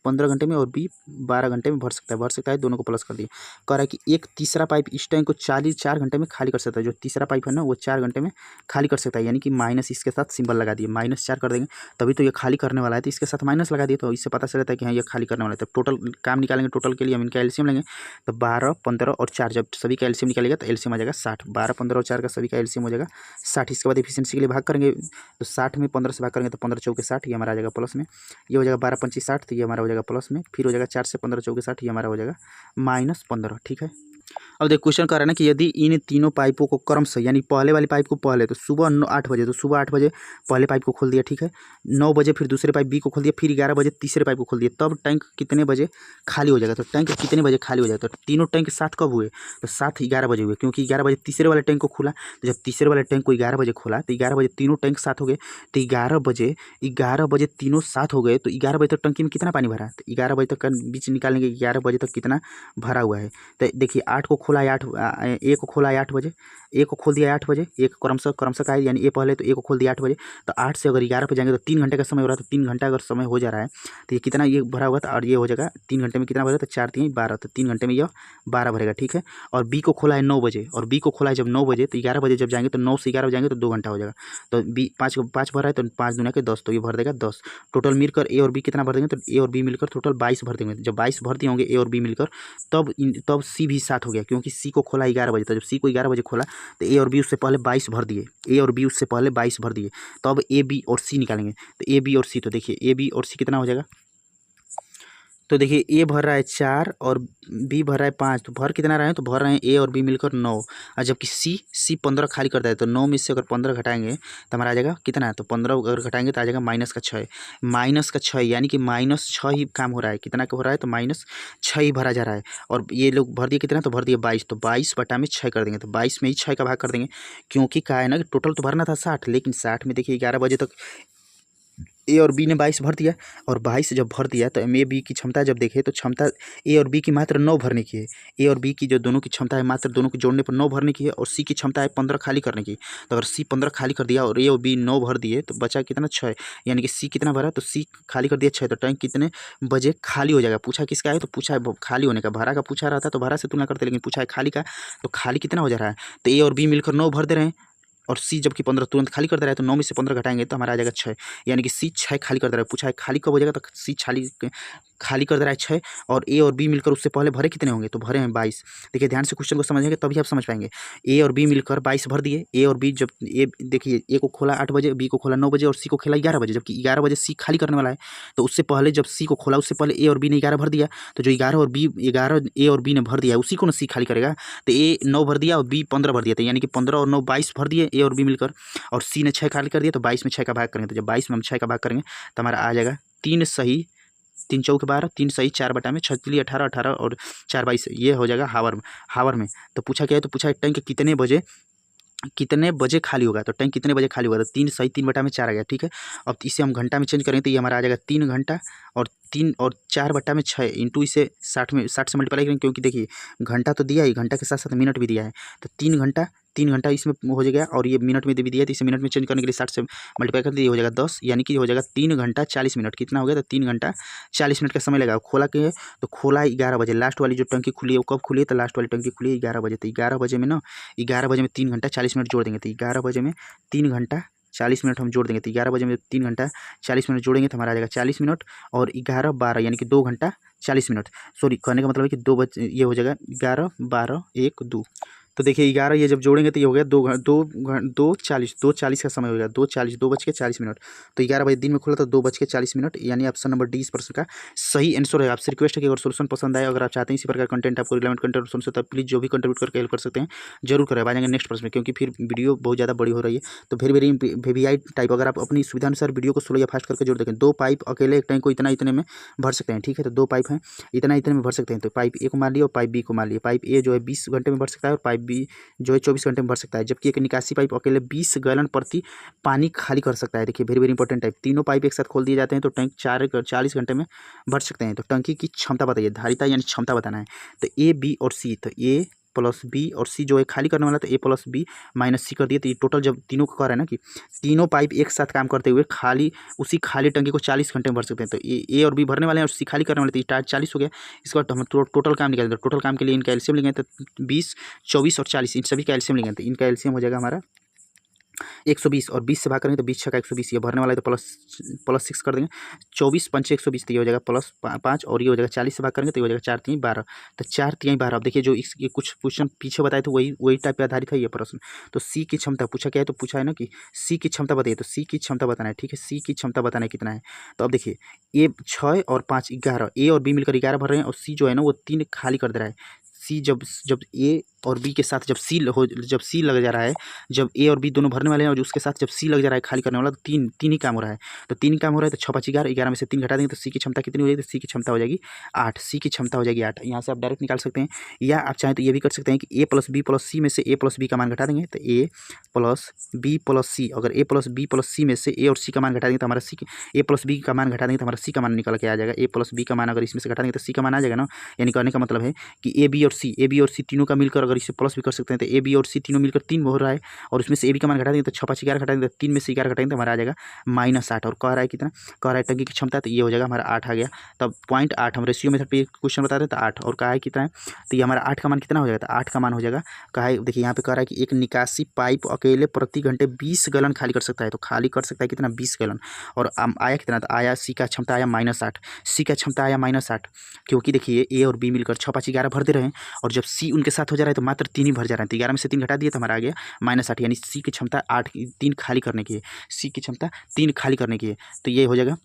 A: 15 घंटे में और बी 12 घंटे में भर सकता है, दोनों को प्लस कर दिए। कह रहा है कि एक तीसरा पाइप इस टैंक को 4 घंटे में खाली कर सकता है, जो तीसरा पाइप है ना वो 4 घंटे में खाली कर सकता है, यानी कि माइनस इसके साथ सिंबल लगा दिए, -4 कर देंगे, तभी तो ये खाली करने वाला है, तो इसके साथ माइनस लगा दिए, तो इससे पता चलता है कि हाँ ये खाली करने वाला है। तो टोटल काम निकालेंगे, टोटल के लिए हम इनका एलसीएम लेंगे, तो 12 15 और 4 जब सभी का एलसीएम निकालेगा तो एलसीएम आ जाएगा 60, 12 15 और 4 का सभी का एलसीएम हो जाएगा 60। इसके बाद एफिशिएंसी के लिए भाग करेंगे, तो 60 में 15 से भाग करेंगे तो 15 चौके 60, ये हमारा आ जाएगा प्लस में, ये हो जाएगा 12 25 60, तो ये हमारा हो जाएगा प्लस में, फिर हो जाएगा 4 से 15 चौके 60, ये हमारा हो जाएगा -15, ठीक है। अब देख क्वेश्चन कह रहा है ना कि यदि इन तीनों पाइपों को क्रमशः, यानी पहले वाली पाइप को पहले तो सुबह 8 बजे, तो सुबह 8 बजे पहले पाइप को खोल दिया, ठीक है। 9 बजे फिर दूसरे पाइप बी को खोल दिया, फिर 11 बजे तीसरे पाइप को खोल दिया, तब टैंक कितने बजे खाली हो जाएगा, तो टैंक कितने बजे खाली हो जाएगा, तो तीनों टैंक साथ कब हुए, तो साथ 11 बजे हुए, क्योंकि 11 बजे तीसरे वाले टैंक को खोला, तो जब तीसरे वाले टैंक को 11 बजे खोला तो 11 बजे तीनों टैंक साथ हो गए, तो 11 बजे तीनों साथ हो गए, तो 11 बजे तक टंकी में कितना पानी भरा, तो 11 बजे तक का बीच निकालेंगे 11 बजे तक कितना भरा हुआ है। तो देखिए 8 को खोला है, 8 ए को खोला है 8 बजे, ए को खोल दिया 8 बजे, एक क्रमशः का है, यानी ए पहले, तो ए को खोल दिया 8 बजे, तो 8 से अगर 11 पे जाएंगे तो 3 घंटे का समय हो रहा है, तो 3 घंटा अगर समय हो जा रहा है तो ये कितना ये भरा हुआ था, और ये हो जाएगा 3 घंटे में कितना भरा, तो 4 3 12, तो 3 घंटे में यह 12 भरेगा, ठीक है। और बी को खोला है 9 बजे, और बी को खोला है जब 9 बजे, तो 11 बजे जब जाएंगे तो 9 से 11 बजे जाएंगे तो 2 घंटा हो जाएगा, तो बी 5 भर रहा है, तो 5 दूना के 10, तो ये भर देगा 10। टोटल मिलकर ए और बी कितना भर देंगे, तो ए और बी मिलकर टोटल 22 भर देंगे, जब 22 भर दिए होंगे ए और बी मिलकर, तब सी भी साथ हो गया, क्योंकि सी को खोला 11 बजे, तो जब सी को 11 बजे खोला तो ए और बी उससे पहले 22 भर दिए, तो अब ए बी और सी निकालेंगे, तो ए बी और सी, तो देखिए ए बी और सी कितना हो जाएगा, तो देखिए ए भर रहा है 4 और बी भर रहा है 5, तो भर कितना रहे हैं, तो भर रहे हैं ए और बी मिलकर 9, और जबकि सी 15 खाली करता है, तो 9 में से अगर 15 घटाएंगे तो हमारा आ जाएगा कितना है, तो 15 अगर घटाएंगे तो आ जाएगा -6, यानी कि -6 ही काम हो रहा है, कितना का हो रहा है, तो -6 ही भरा जा रहा है, और ये लोग भर दिए कितना, तो भर दिए 22, तो 22 बटा में 6 कर देंगे, तो 22 में ही 6 का भाग कर देंगे, क्योंकि क्या है ना कि टोटल तो भरना था 60, लेकिन 60 में देखिए 11 बजे तक ए और बी ने 22 भर दिया, और 22 जब भर दिया तो ए बी की क्षमता जब देखें तो क्षमता ए और बी की मात्र 9 भरने की है, ए और बी की जो दोनों की क्षमता है मात्र दोनों को जोड़ने पर 9 भरने की है, और सी की क्षमता है 15 खाली करने की, तो अगर सी 15 खाली कर दिया और ए और बी 9 भर दिए तो बचा कितना 6, यानी कि सी कितना भरा, तो सी खाली कर दिया 6, तो टैंक कितने बजे खाली हो जाएगा। पूछा किसका है, तो पूछा है खाली होने का, भरा का पूछा रहता तो भरा से तुलना करते, लेकिन पूछा है खाली का, तो खाली कितना हो जा रहा है, तो ए और बी मिलकर 9 भर दे रहे हैं, और सी जबकि 15 तुरंत खाली कर दे रहा है, तो 9 में से 15 घटाएंगे तो हमारा आ जाएगा 6, यानी कि सी 6 खाली कर दे रहा है। पूछा है खाली कब हो जाएगा, तो सी खाली कर दे रहा है 6, और ए और बी मिलकर उससे पहले भरे कितने होंगे, तो भरे हैं 22। देखिए ध्यान से क्वेश्चन को समझेंगे तभी आप समझ पाएंगे। ए और बी मिलकर 22 भर दिए, ए और बी जब ए देखिए ए को खोला 8 बजे, बी को खोला 9 बजे, और सी को खोला 11 बजे, जबकि 11 बजे सी खाली करने वाला है, तो उससे पहले जब सी को खोला उससे पहले ए और बी ने 11 भर दिया, तो जो 11 ए और बी ने भर दिया उसी को ना सी खाली करेगा, तो ए 9 भर दिया और बी 15 भर दिया, तो यानी कि 15 और 9 22 भर दिए ए और बी मिलकर, और सी ने 6 खाली कर दिया, तो 22 में 6 का भाग करेंगे, तो जब 22 में हम 6 का भाग करेंगे तो हमारा आ जाएगा 3 सही 3 चौके 12, 3 सही 4 बटा में 6 18 18 और 4 22, ये हो जाएगा हावर में। तो पूछा क्या है, तो पूछा है टैंक कितने बजे खाली होगा, तो टैंक कितने बजे खाली होगा, तो 3 सही 3 बटा में 4 आ गया, ठीक है। अब इसे हम घंटा में चेंज करेंगे तो ये हमारा आ जाएगा 3 घंटा, और 3 और 4 बटा में 6 इंटू इसे 60 से मल्टीप्लाई करेंगे, क्योंकि देखिए घंटा तो दिया ही, घंटा के साथ साथ मिनट भी दिया है, तो 3 घंटा 3 घंटा इसमें हो जाएगा, और ये मिनट में भी दिया है तो इसे मिनट में चेंज करने के लिए 60 से मल्टीप्लाई कर दिए, हो जाएगा 10, यानी कि हो जाएगा 3 घंटा 40 मिनट। कितना हो गया? तो 3 घंटा 40 मिनट का समय लगा। खोला के तो खोला 11 बजे, लास्ट वाली जो टंकी खुली है वो कब खुली है? तो लास्ट वाली टंकी खुली है 11 बजे। तो 11 बजे में ना, 11 बजे में 3 घंटा 40 मिनट जोड़ देंगे, तो 11 बजे में 3 घंटा 40 मिनट हम जोड़ देंगे, तो 11 बजे में 3 घंटा 40 मिनट जोड़ेंगे तो हमारा आ जाएगा 40 मिनट, और 11 12 यानी कि 2 घंटा 40 मिनट। सॉरी, कहने का मतलब है कि 2 बज ये हो जाएगा 11 12 1 2। तो देखिए 11 ये जब जोड़ेंगे तो ये हो गया 2:40 का समय हो गया, 2:40 2:40 तो 11 बजे दिन में खुला तो 2:40, यानी ऑप्शन नंबर डी इस प्रश्न का सही आंसर है। आपसे रिक्वेस्ट है कि अगर सोल्यूशन पसंद आए, अगर आप चाहते हैं इसी प्रकार कंटेंट आपको रिलेवेंट कंटेंट सोल्यूशन, तो प्लीज़ जो भी कंट्रीब्यूट करके हेल्प कर सकते हैं जरूर करें। आ जाएंगे नेक्स्ट प्रश्न में, क्योंकि फिर वीडियो बहुत ज़्यादा बड़ी हो रही है। तो वेरी वीवीआई टाइप, अगर आप अपनी सुविधा अनुसार वीडियो को स्लो या फास्ट करके जोड़ देखें। 2 पाइप अकेले एक टैंक को इतने में भर सकते हैं, ठीक है। तो 2 पाइप हैं, इतने में भर सकते हैं। तो पाइप ए को मान लिया और पाइप बी को मान लिया। पाइप ए जो है 20 घंटे में भर सकता है और पाइप बी जो है 24 घंटे में भर सकता है, जबकि एक निकासी पाइप अकेले 20 गैलन प्रति पानी खाली कर सकता है। देखिए वेरी इंपॉर्टेंट टाइप, तीनों पाइप एक साथ खोल दिए जाते हैं तो टैंक 40 घंटे में भर सकते हैं। तो टंकी की क्षमता बताइए, धारिता यानी क्षमता बताना है। तो ए बी और सी, तो ए प्लस बी और सी जो है खाली करने वाला, तो ए प्लस बी माइनस सी कर दिए। तो ये टोटल जब तीनों को कह रहा है ना कि तीनों पाइप एक साथ काम करते हुए उसी खाली टंकी को 40 घंटे में भर सकते हैं। तो ए और बी भरने वाले हैं और सी खाली करने वाले, तो स्टार्ट 40 हो गया। इसके बाद हम टोटल काम निकालेंगे, तो टोटल काम के लिए इनका एलसीएम लेंगे, तो 20 24 और 40 इन सभी का एलसीएम लेंगे, तो इनका एलसीएम हो जाएगा हमारा 120, और 20 से भाग करेंगे तो 20 छक्का 120, ये भरने वाला है तो प्लस 6 कर देंगे। 24 पंचे 120, तो ये हो जाएगा प्लस 5, और ये हो जाएगा 40 से भाग करेंगे तो ये हो जाएगा 4 3 12। तो 4 3 12। अब देखिए जो ये कुछ क्वेश्चन पीछे बताए थे वही टाइप पे आधारित है ये प्रश्न। तो सी की क्षमता पूछा क्या है? तो पूछा है ना कि सी की क्षमता बताइए, तो सी की क्षमता बताना है, ठीक है। सी की क्षमता बताना है कितना है। तो अब देखिए ए 6 और 5 11, ए और बी मिलकर 11 भर रहे हैं, और सी जो है ना वो 3 खाली कर दे रहा है। सी जब ए और बी के साथ जब सी लग जा रहा है, जब ए और बी दोनों भरने वाले हैं और उसके साथ जब सी लग जा रहा है खाली करने वाला, तो तीन ही काम हो रहा है। तो 3 काम हो रहा है, तो 6 5 11, 11 में से 3 घटा देंगे तो सी की क्षमता कितनी हो जाएगी? तो सी की क्षमता हो जाएगी 8। सी की क्षमता हो जाएगी 8। यहाँ से आप डायरेक्ट निकाल सकते हैं, या आप चाहें तो ये भी कर सकते हैं कि ए प्लस बी प्लस सी में से ए प्लस बी का मान घटा देंगे, तो ए प्लस बी प्लस सी, अगर ए प्लस बी प्लस सी में से ए और सी का मान घटा देंगे तो हमारा ए प्लस बी का मान घटा देंगे तो हमारा सी का मान निकल के आ जाएगा। ए प्लस बी का मान अगर इसमें से घटा देंगे तो सी का मान आ जाएगा ना। यानी कहने का मतलब है कि ए बी और सी तीनों का मिलकर अगर इसे प्लस भी कर सकते हैं, तो ए बी और सी तीनों मिलकर 3 हो रहा है, और उसमें से ए बी का मान घटा देंगे तो 6 5 11 घटा देंगे तो 3 में से 11 घटाएंगे तो हमारा आ जाएगा -8। और कह रहा है कितना? कह रहा है टंकी की क्षमता, तो ये हो जाएगा हमारा 8 आ गया। तब 0.8 हम रेशियो मेथड पे क्वेश्चन बता रहे हैं, तो 8, और कहा है कितना है? तो ये हमारा 8 का मान कितना हो जाएगा? तो 8 का मान हो जाएगा, कहा है देखिए यहाँ पे कह रहा है कि एक निकासी पाइप अकेले प्रति घंटे 20 गैलन खाली कर सकता है। तो खाली कर सकता है कितना? 20 गैलन। और आया कितना? तो आया सी का क्षमता आया -8। सी का क्षमता आया -8, क्योंकि देखिए ए और बी मिलकर 6 5 11 भर दे रहे हैं, और जब सी उनके साथ हो जा रहा है तो मात्र 3 ही भर जा रहा है। तो 11 में से 3 घटा दिए तो हमारा आ गया -8, यानी सी की क्षमता 3 खाली करने की है। सी की क्षमता 3 खाली करने की है, तो ये हो जाएगा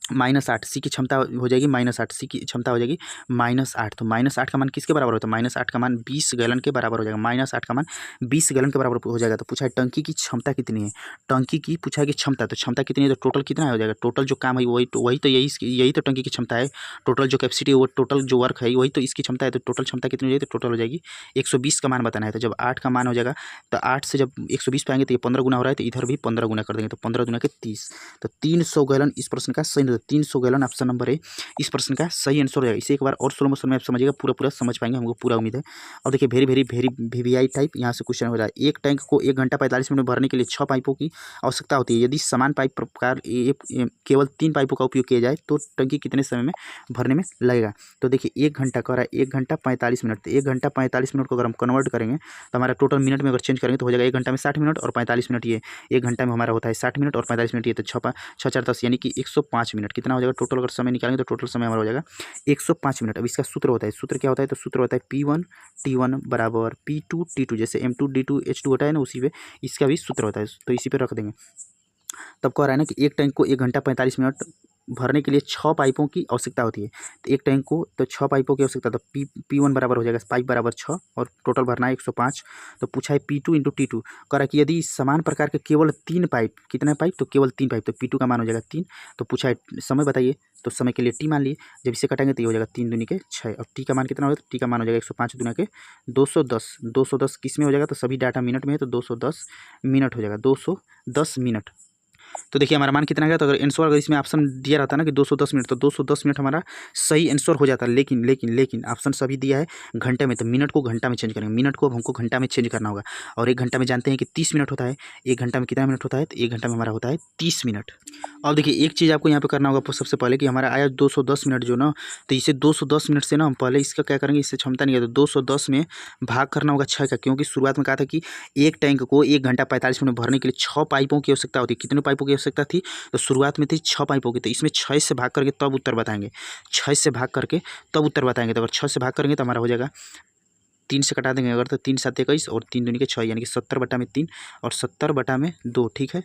A: -8। सी की क्षमता हो जाएगी -8, सी की क्षमता हो जाएगी -8। तो -8 का मान किसके बराबर होता है? -8 का मान 20 गैलन के बराबर हो जाएगा। -8 का मान 20 गैलन के बराबर हो जाएगा। तो पूछा है टंकी की क्षमता कितनी है? टंकी की पूछा है कि क्षमता, तो क्षमता कितनी है? तो टोटल कितना हो जाएगा? टोटल जो काम है वही तो यही तो टंकी की क्षमता है। टोटल जो कैपेसिटी है वो टोटल जो वर्क है वही तो इसकी क्षमता है। तो टोटल क्षमता कितनी हो जाएगी? तो टोटल हो जाएगी 120 का मान बताना है। तो जब 8 का मान हो जाएगा, तो 8 से जब 120 पे आएंगे तो ये 15 गुना हो रहा है, तो इधर भी 15 गुना कर देंगे, तो 15 गुना के 30। तो 300 गैलन इस प्रश्न का सही, 300 गैलन ऑप्शन नंबर ए इस प्रश्न का सही आंसर हो जाएगा। इसे एक बार और स्लो मोशन में आप समझिएगा, पूरा समझ पाएंगे, हमको पूरा उम्मीद है। और देखिए वेरी वीवीआई टाइप यहाँ से क्वेश्चन हो रहा है। एक टैंक को 1 घंटा 45 मिनट में भरने के लिए 6 पाइपों की आवश्यकता होती है। यदि समान पाइप प्रकार केवल 3 पाइपों का उपयोग किया जाए तो टंकी कितने समय में भरने में लगेगा? तो देखिए 1 घंटा कह रहा है, 1 घंटा 45 मिनट, तो 1 घंटा 45 मिनट को अगर हम कन्वर्ट करेंगे तो हमारा टोटल मिनट में अगर चेंज करेंगे तो हो जाएगा 1 घंटा में 60 मिनट और 45 मिनट, ये 1 घंटा में हमारा होता है 60 मिनट और 45 मिनट, ये तो 6 4 10 यानी कि 105 मिनट कितना हो जाएगा टोटल? अगर समय निकालेंगे तो टोटल समय हमारा हो जाएगा 105 मिनट। अब इसका सूत्र होता है, सूत्र क्या होता है? तो सूत्र होता है P1 T1 बराबर P2 T2, जैसे M2 D2 H2 होता है ना, उसी पे इसका भी सूत्र होता है, तो इसी पे रख देंगे। तब कह रहा है ना कि एक टैंक को 1 घंटा 45 मिनट भरने के लिए 6 पाइपों की आवश्यकता होती है। तो एक टैंक को तो 6 पाइपों की आवश्यकता, तो P1 बराबर हो जाएगा पाइप बराबर 6 और टोटल भरना है 105। तो पूछा है P2 × T2, कह रहा है कि यदि समान प्रकार के केवल 3 पाइप, कितने पाइप? तो केवल 3 पाइप, तो P2 का मान हो जाएगा 3। तो पूछा है समय बताइए, तो समय के लिए T मान लिए, जब इसे कटेंगे तो ये हो जाएगा 3 दूनी के 6, और T का मान कितना होगा? तो T का मान हो जाएगा 105 दूना के 210। 210 किस में हो जाएगा? तो सभी डाटा मिनट में है, तो 210 मिनट हो जाएगा, 210 मिनट। तो देखिए हमारा मान कितना गया। तो अगर आंसर अगर इसमें ऑप्शन दिया रहता ना कि 210 मिनट, तो 210 मिनट हमारा सही आंसर हो जाता। लेकिन ऑप्शन सभी दिया है घंटे में, तो मिनट को घंटा में चेंज करेंगे। मिनट को अब हमको घंटा में चेंज करना होगा। और 1 घंटा में जानते हैं कि 30 मिनट होता है। 1 घंटा में कितना मिनट होता है? तो 1 घंटा में हमारा होता है 30 मिनट। अब देखिए एक चीज़ आपको यहाँ पे करना होगा सबसे पहले कि हमारा आया 210 मिनट जो ना, तो इसे 210 मिनट से ना हम पहले इसका क्या करेंगे, इससे क्षमता नहीं है तो 210 में भाग करना होगा 6 का। क्योंकि शुरुआत में कहा था कि एक टैंक को 1 घंटा 45 मिनट भरने के लिए 6 पाइपों की आवश्यकता होती है। कितने पाइपों की आवश्यकता थी? तो शुरुआत में थी 6 पाइपों की। तो इसमें 6 से भाग करके तब उत्तर बताएंगे। 6 से भाग करके तब उत्तर बताएंगे। तो अगर 6 से भाग करेंगे तो हमारा हो जाएगा 3 से कटा देंगे अगर, तो 3 7 21 और 3 दूनी के 6, यानी कि 70/3 और 70/2। ठीक है,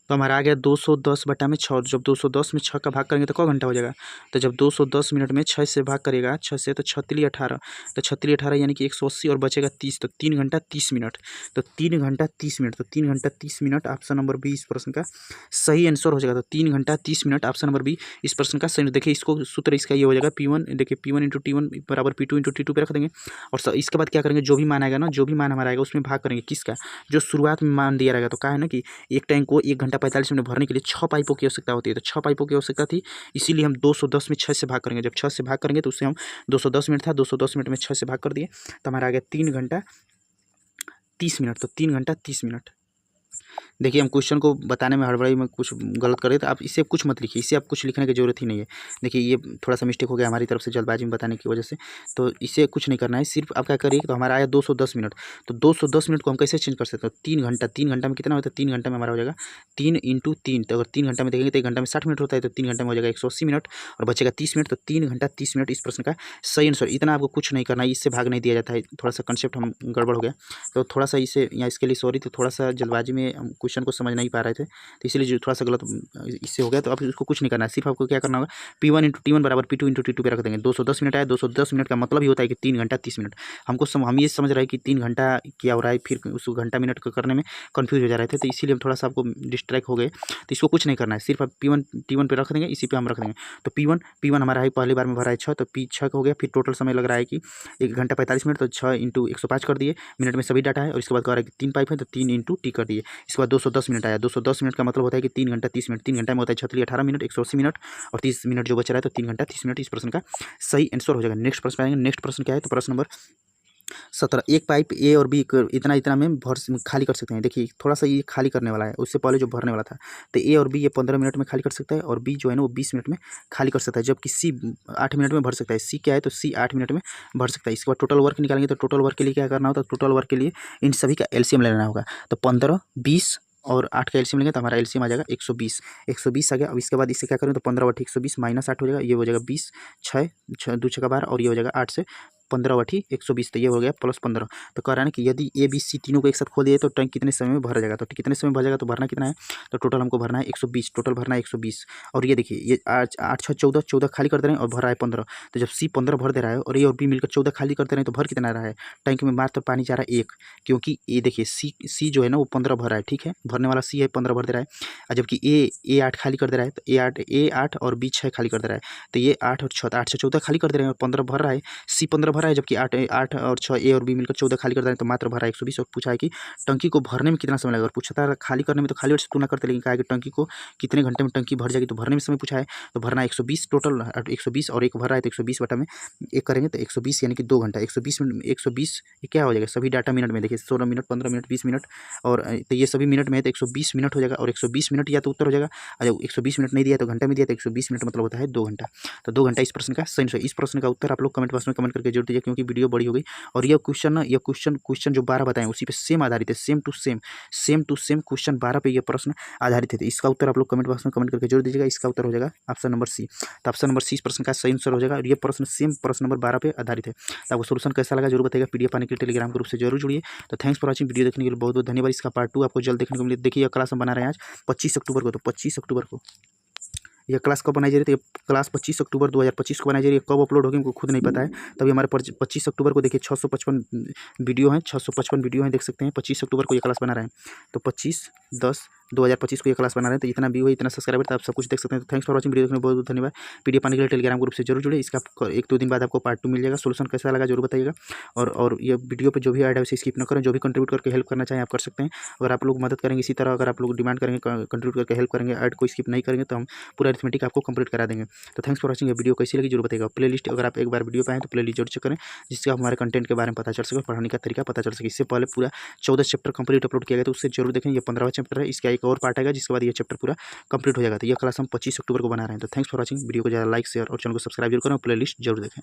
A: तो हमारा आ गया 210/6। जब 210 में 6 का भाग करेंगे तो क घंटा हो जाएगा? तो जब 210 मिनट में 6 से भाग करेगा, 6 से, तो 6 तिली 18, तो 6 तिली 18 यानी कि 180 और बचेगा 30, तो 3 घंटा 30 मिनट। तो 3 घंटा 30 मिनट, तो 3 घंटा 30 मिनट ऑप्शन नंबर बी इस प्रश्न का सही आंसर हो जाएगा। तो 3 घंटा 30 मिनट ऑप्शन नंबर बी इस प्रश्न का सही। देखिए इसको सूत्र इसका ये हो जाएगा P1, देखिए P1 × T1 बराबर P2 × T2 पे रख देंगे। और इसके बाद क्या करेंगे, जो भी मान आएगा ना, जो भी मान हमारा आएगा उसमें भाग करेंगे किसका, जो शुरुआत में मान दिया रहेगा। तो क्या है ना कि एक टैंक को 1 घंटा 45 मिनट भरने के लिए 6 पाइपों की आवश्यकता होती है। तो 6 पाइपों की आवश्यकता थी, इसीलिए हम 210 में 6 से भाग करेंगे। जब 6 से भाग करेंगे तो उससे हम 210 मिनट था, 210 मिनट में 6 से भाग कर दिए तो हमारा आ गया 3 घंटा 30 मिनट। तो 3 घंटा 30 मिनट। देखिए हम क्वेश्चन को बताने में हड़बड़ी में कुछ गलत कर रहे तो आप इसे कुछ मत लिखिए, इसे आप कुछ लिखने की जरूरत ही नहीं है। देखिए ये थोड़ा सा मिस्टेक हो गया हमारी तरफ से जल्दबाजी में बताने की वजह से, तो इसे कुछ नहीं करना है। सिर्फ आप क्या करिए, तो हमारा आया 210 मिनट। तो 210 मिनट को हम कैसे चेंज कर सकते हैं? 3 घंटा, 3 घंटा में कितना होता है? 3 घंटा में हमारा हो जाएगा 3 × 3। तो अगर 3 घंटा में देखेंगे तो 1 घंटा में 60 मिनट होता है, तो 3 घंटा में हो जाएगा 180 मिनट और बचेगा 30 मिनट। तो 3 घंटा 30 मिनट इस प्रश्न का सही आंसर। इतना आपको कुछ नहीं करना है, इससे भाग नहीं दिया जाता है। थोड़ा सा कंसेप्ट हम गड़बड़ हो गया, तो थोड़ा सा इसे या इसके लिए सॉरी। तो थोड़ा सा जल्दबाजी में हम क्वेश्चन को समझ नहीं पा रहे थे, तो इसलिए जो थोड़ा सा गलत इससे हो गया। तो आप इसको कुछ नहीं करना है, सिर्फ आपको क्या करना होगा, P1 × T1 बराबर P2 × T2 पे रख देंगे। 210 मिनट आया, 210 मिनट का मतलब ही होता है कि 3 घंटा 30 मिनट। हम ये समझ रहे हैं कि 3 घंटा क्या हो रहा है, फिर उस घंटा मिनट को करने में कन्फ्यूज हो जा रहे थे, तो इसीलिए हम थोड़ा सा आपको डिस्ट्रैक्ट हो गए। तो इसको कुछ नहीं करना है, सिर्फ आप P1 T1 पे रख देंगे, इसी पे हम रख देंगे। तो P1 हमारा है पहली बार में भरा है 6, तो P6 हो गया। फिर टोटल समय लग रहा है कि 1 घंटा 45 मिनट, तो 6 × 105 कर दिए, मिनट में सभी डाटा है। और इसके बाद कह रहा है कि 3 पाइप है, तो 3 × T कर दिए। इसके बाद 210 मिनट आया, 210 मिनट का मतलब होता है कि 3 घंटा 30 मिनट। 3 घंटा में होता है 6 × 18 मिनट, 180 मिनट और 30 मिनट जो बच रहा है, तो 3 घंटा 30 मिनट इस प्रश्न का सही आंसर हो जाएगा। नेक्स्ट प्रश्न आएंगे। नेक्स्ट प्रश्न क्या है, तो प्रश्न नंबर 17। एक पाइप ए और बी इतना इतना में खाली कर सकते हैं। देखिए थोड़ा सा ये खाली करने वाला है, उससे पहले जो भरने वाला था, तो ए और बी ये 15 मिनट में खाली कर सकता है और बी जो है ना वो 20 मिनट में खाली कर सकता है, जबकि सी 8 मिनट में भर सकता है। सी क्या है, तो सी 8 मिनट में भर सकता है। इसके बाद टोटल वर्क निकालेंगे, तो टोटल वर्क के लिए क्या करना होता है, टोटल वर्क के लिए इन सभी का एलसीएम लेना होगा। तो 15, 20 और 8 का एलसीएम लेंगे तो हमारा एलसीएम आ जाएगा 120। 120 आ गया। अब इसके बाद इसे क्या करें, तो 15/1 120 - 8 हो जाएगा, ये हो जाएगा 20, 6 2 6 12 और ये हो जाएगा 8 से 15/8 120, तो ये हो गया +15। तो कह रहा है ना कि यदि ए बी सी तीनों को एक साथ खोल दिए तो टैंक कितने समय में भर जाएगा। तो कितने समय में भर जाएगा, तो भरना कितना है, तो टोटल हमको भरना है 120, टोटल भरना है 120। और ये देखिए ये 8 6 14 14 खाली कर दे रहे हैं और भर रहा है 15। तो जब सी 15 भर दे रहा है और ए और बी मिलकर 14 खाली कर दे रहे हैं, तो भर कितना रहा है, टैंक में मात्र पानी जा रहा है 1। क्योंकि ये देखिए सी जो है ना वो 15 भर रहा है, ठीक है, भरने वाला सी है 15 भर दे रहा है। और जबकि ए 8 खाली कर दे रहा है, तो ए 8 और बी 6 खाली कर दे रहा है। तो ये 8 और 6 8 से 14 खाली कर दे रहे हैं और 15 भर रहा है। सी 15 भर रहा है, जबकि 8 और 6 ए और बी मिलकर 14 खाली कर दे रहे हैं, तो मात्र भरा 120। और पूछा है कि टंकी को भरने में कितना समय लगेगा। और पूछा था खाली करने में तो खाली वर्ड से तुलना करते, लेकिन कहा है कि टंकी को कितने घंटे में टंकी भर जाएगी, तो भरने में समय पूछा है। तो भरना 120 टोटल 120 और एक भर रहा है, तो 120 बटा में एक करेंगे तो 120 यानी कि 2 घंटा। 120 मिनट 120 ये क्या हो जाएगा, सभी डाटा मिनट में देखिए 16 मिनट 15 मिनट 20 मिनट और तो ये सभी मिनट में है, तो 120 मिनट हो जाएगा। और 120 मिनट या तो उत्तर हो जाएगा, और जब 120 मिनट नहीं दिया तो घंटा में दिया, तो 120 मिनट मतलब होता है 2 घंटा। तो 2 घंटा इस प्रश्न का सही। इस प्रश्न का उत्तर आप लोग कमेंट बॉक्स में कमेंट करके जरूर दीजिए, क्योंकि वीडियो बड़ी हो गई। और यह क्वेश्चन ना, यह क्वेश्चन जो 12 बताएं उसी पे सेम आधारित है, सेम टू सेम क्वेश्चन 12 पे यह प्रश्न आधारित है। तो इसका उत्तर आप लोग कमेंट बॉक्स में कमेंट करके जरूर दीजिएगा। इसका उत्तर हो जाएगा ऑप्शन नंबर सी। तो ऑप्शन नंबर सी इस प्रश्न का सही आंसर हो जाएगा। और ये प्रश्न सेम प्रश्न नंबर 12 पे आधारित है। तो आपको सोल्यूशन कैसा लगा जरूर बताइएगा। पीडीएफ पाने के लिए टेलीग्राम ग्रुप से जरूर जुड़िए। तो थैंक्स फॉर वॉचिंग, वीडियो देखने के लिए बहुत बहुत धन्यवाद। इसका पार्ट 2 आपको जल्द देखने को मिले। देखिए यह क्लास हम बना रहे हैं आज 25 अक्टूबर को, तो 25 अक्टूबर को यह क्लास कब बनाई जा रही है? तो ये क्लास 25 अक्टूबर 2025 को बनाई जा रही है। कब अपलोड होगी हमको खुद नहीं पता है। तभी हमारे 25 अक्टूबर को देखिए 655 वीडियो हैं, 655 वीडियो हैं, देख सकते हैं। 25 अक्टूबर को ये क्लास बना रहे हैं, तो 25/10/2025 को ये क्लास बना रहे हैं। तो इतना व्यू है, इतना सब्सक्राइबर, तो आप सब कुछ देख सकते हैं। तो थैंक्स फॉर वॉचिंग, वीडियो देखने में बहुत बहुत धन्यवाद। पीडीएफ पाने के लिए टेलीग्राम ग्रुप से जरूर जुड़े। इसका 1-2 दिन बाद आपको पार्ट 2 मिल जाएगा। सोल्यूशन कैसा लगा जरूर बताइएगा। और ये वीडियो पे जो भी ऐड है उसे स्किप न करें। जो भी कंट्रीब्यूट करके हेल्प करना चाहें आप कर सकते हैं। अगर आप लोग मदद करेंगे इसी तरह, अगर आप लोग डिमांड करेंगे, कंट्रीब्यूट करके हेल्प करेंगे, ऐड को स्किप नहीं करेंगे, तो हम पूरा अरिथमेटिक आपको कंप्लीट करा देंगे। तो थैंक्स फॉर वॉचिंग। ये वीडियो कैसी लगी जरूर बताइएगा। प्लेलिस्ट अगर आप एक बार वीडियो पे आए तो प्लेलिस्ट जरूर चेक करें, जिससे आप हमारे कंटेंट के बारे में पता चल सके, पढ़ाने का तरीका पता चल सके। इससे पहले पूरा 14 चैप्टर कंप्लीट अपलोड किया गया, तो उससे जरूर देखें। ये 15वां चैप्टर है, इसका एक और पार्ट आएगा, जिसके बाद ये चैप्टर पूरा कंप्लीट हो जाएगा। तो यह क्लास हम 25 अक्टूबर को बना रहे हैं। तो थैंक्स फॉर वॉचिंग। वीडियो को ज़्यादा लाइक शेयर और चैनल को सब्सक्राइब जरूर करें और प्लेलिस्ट जरूर देखें।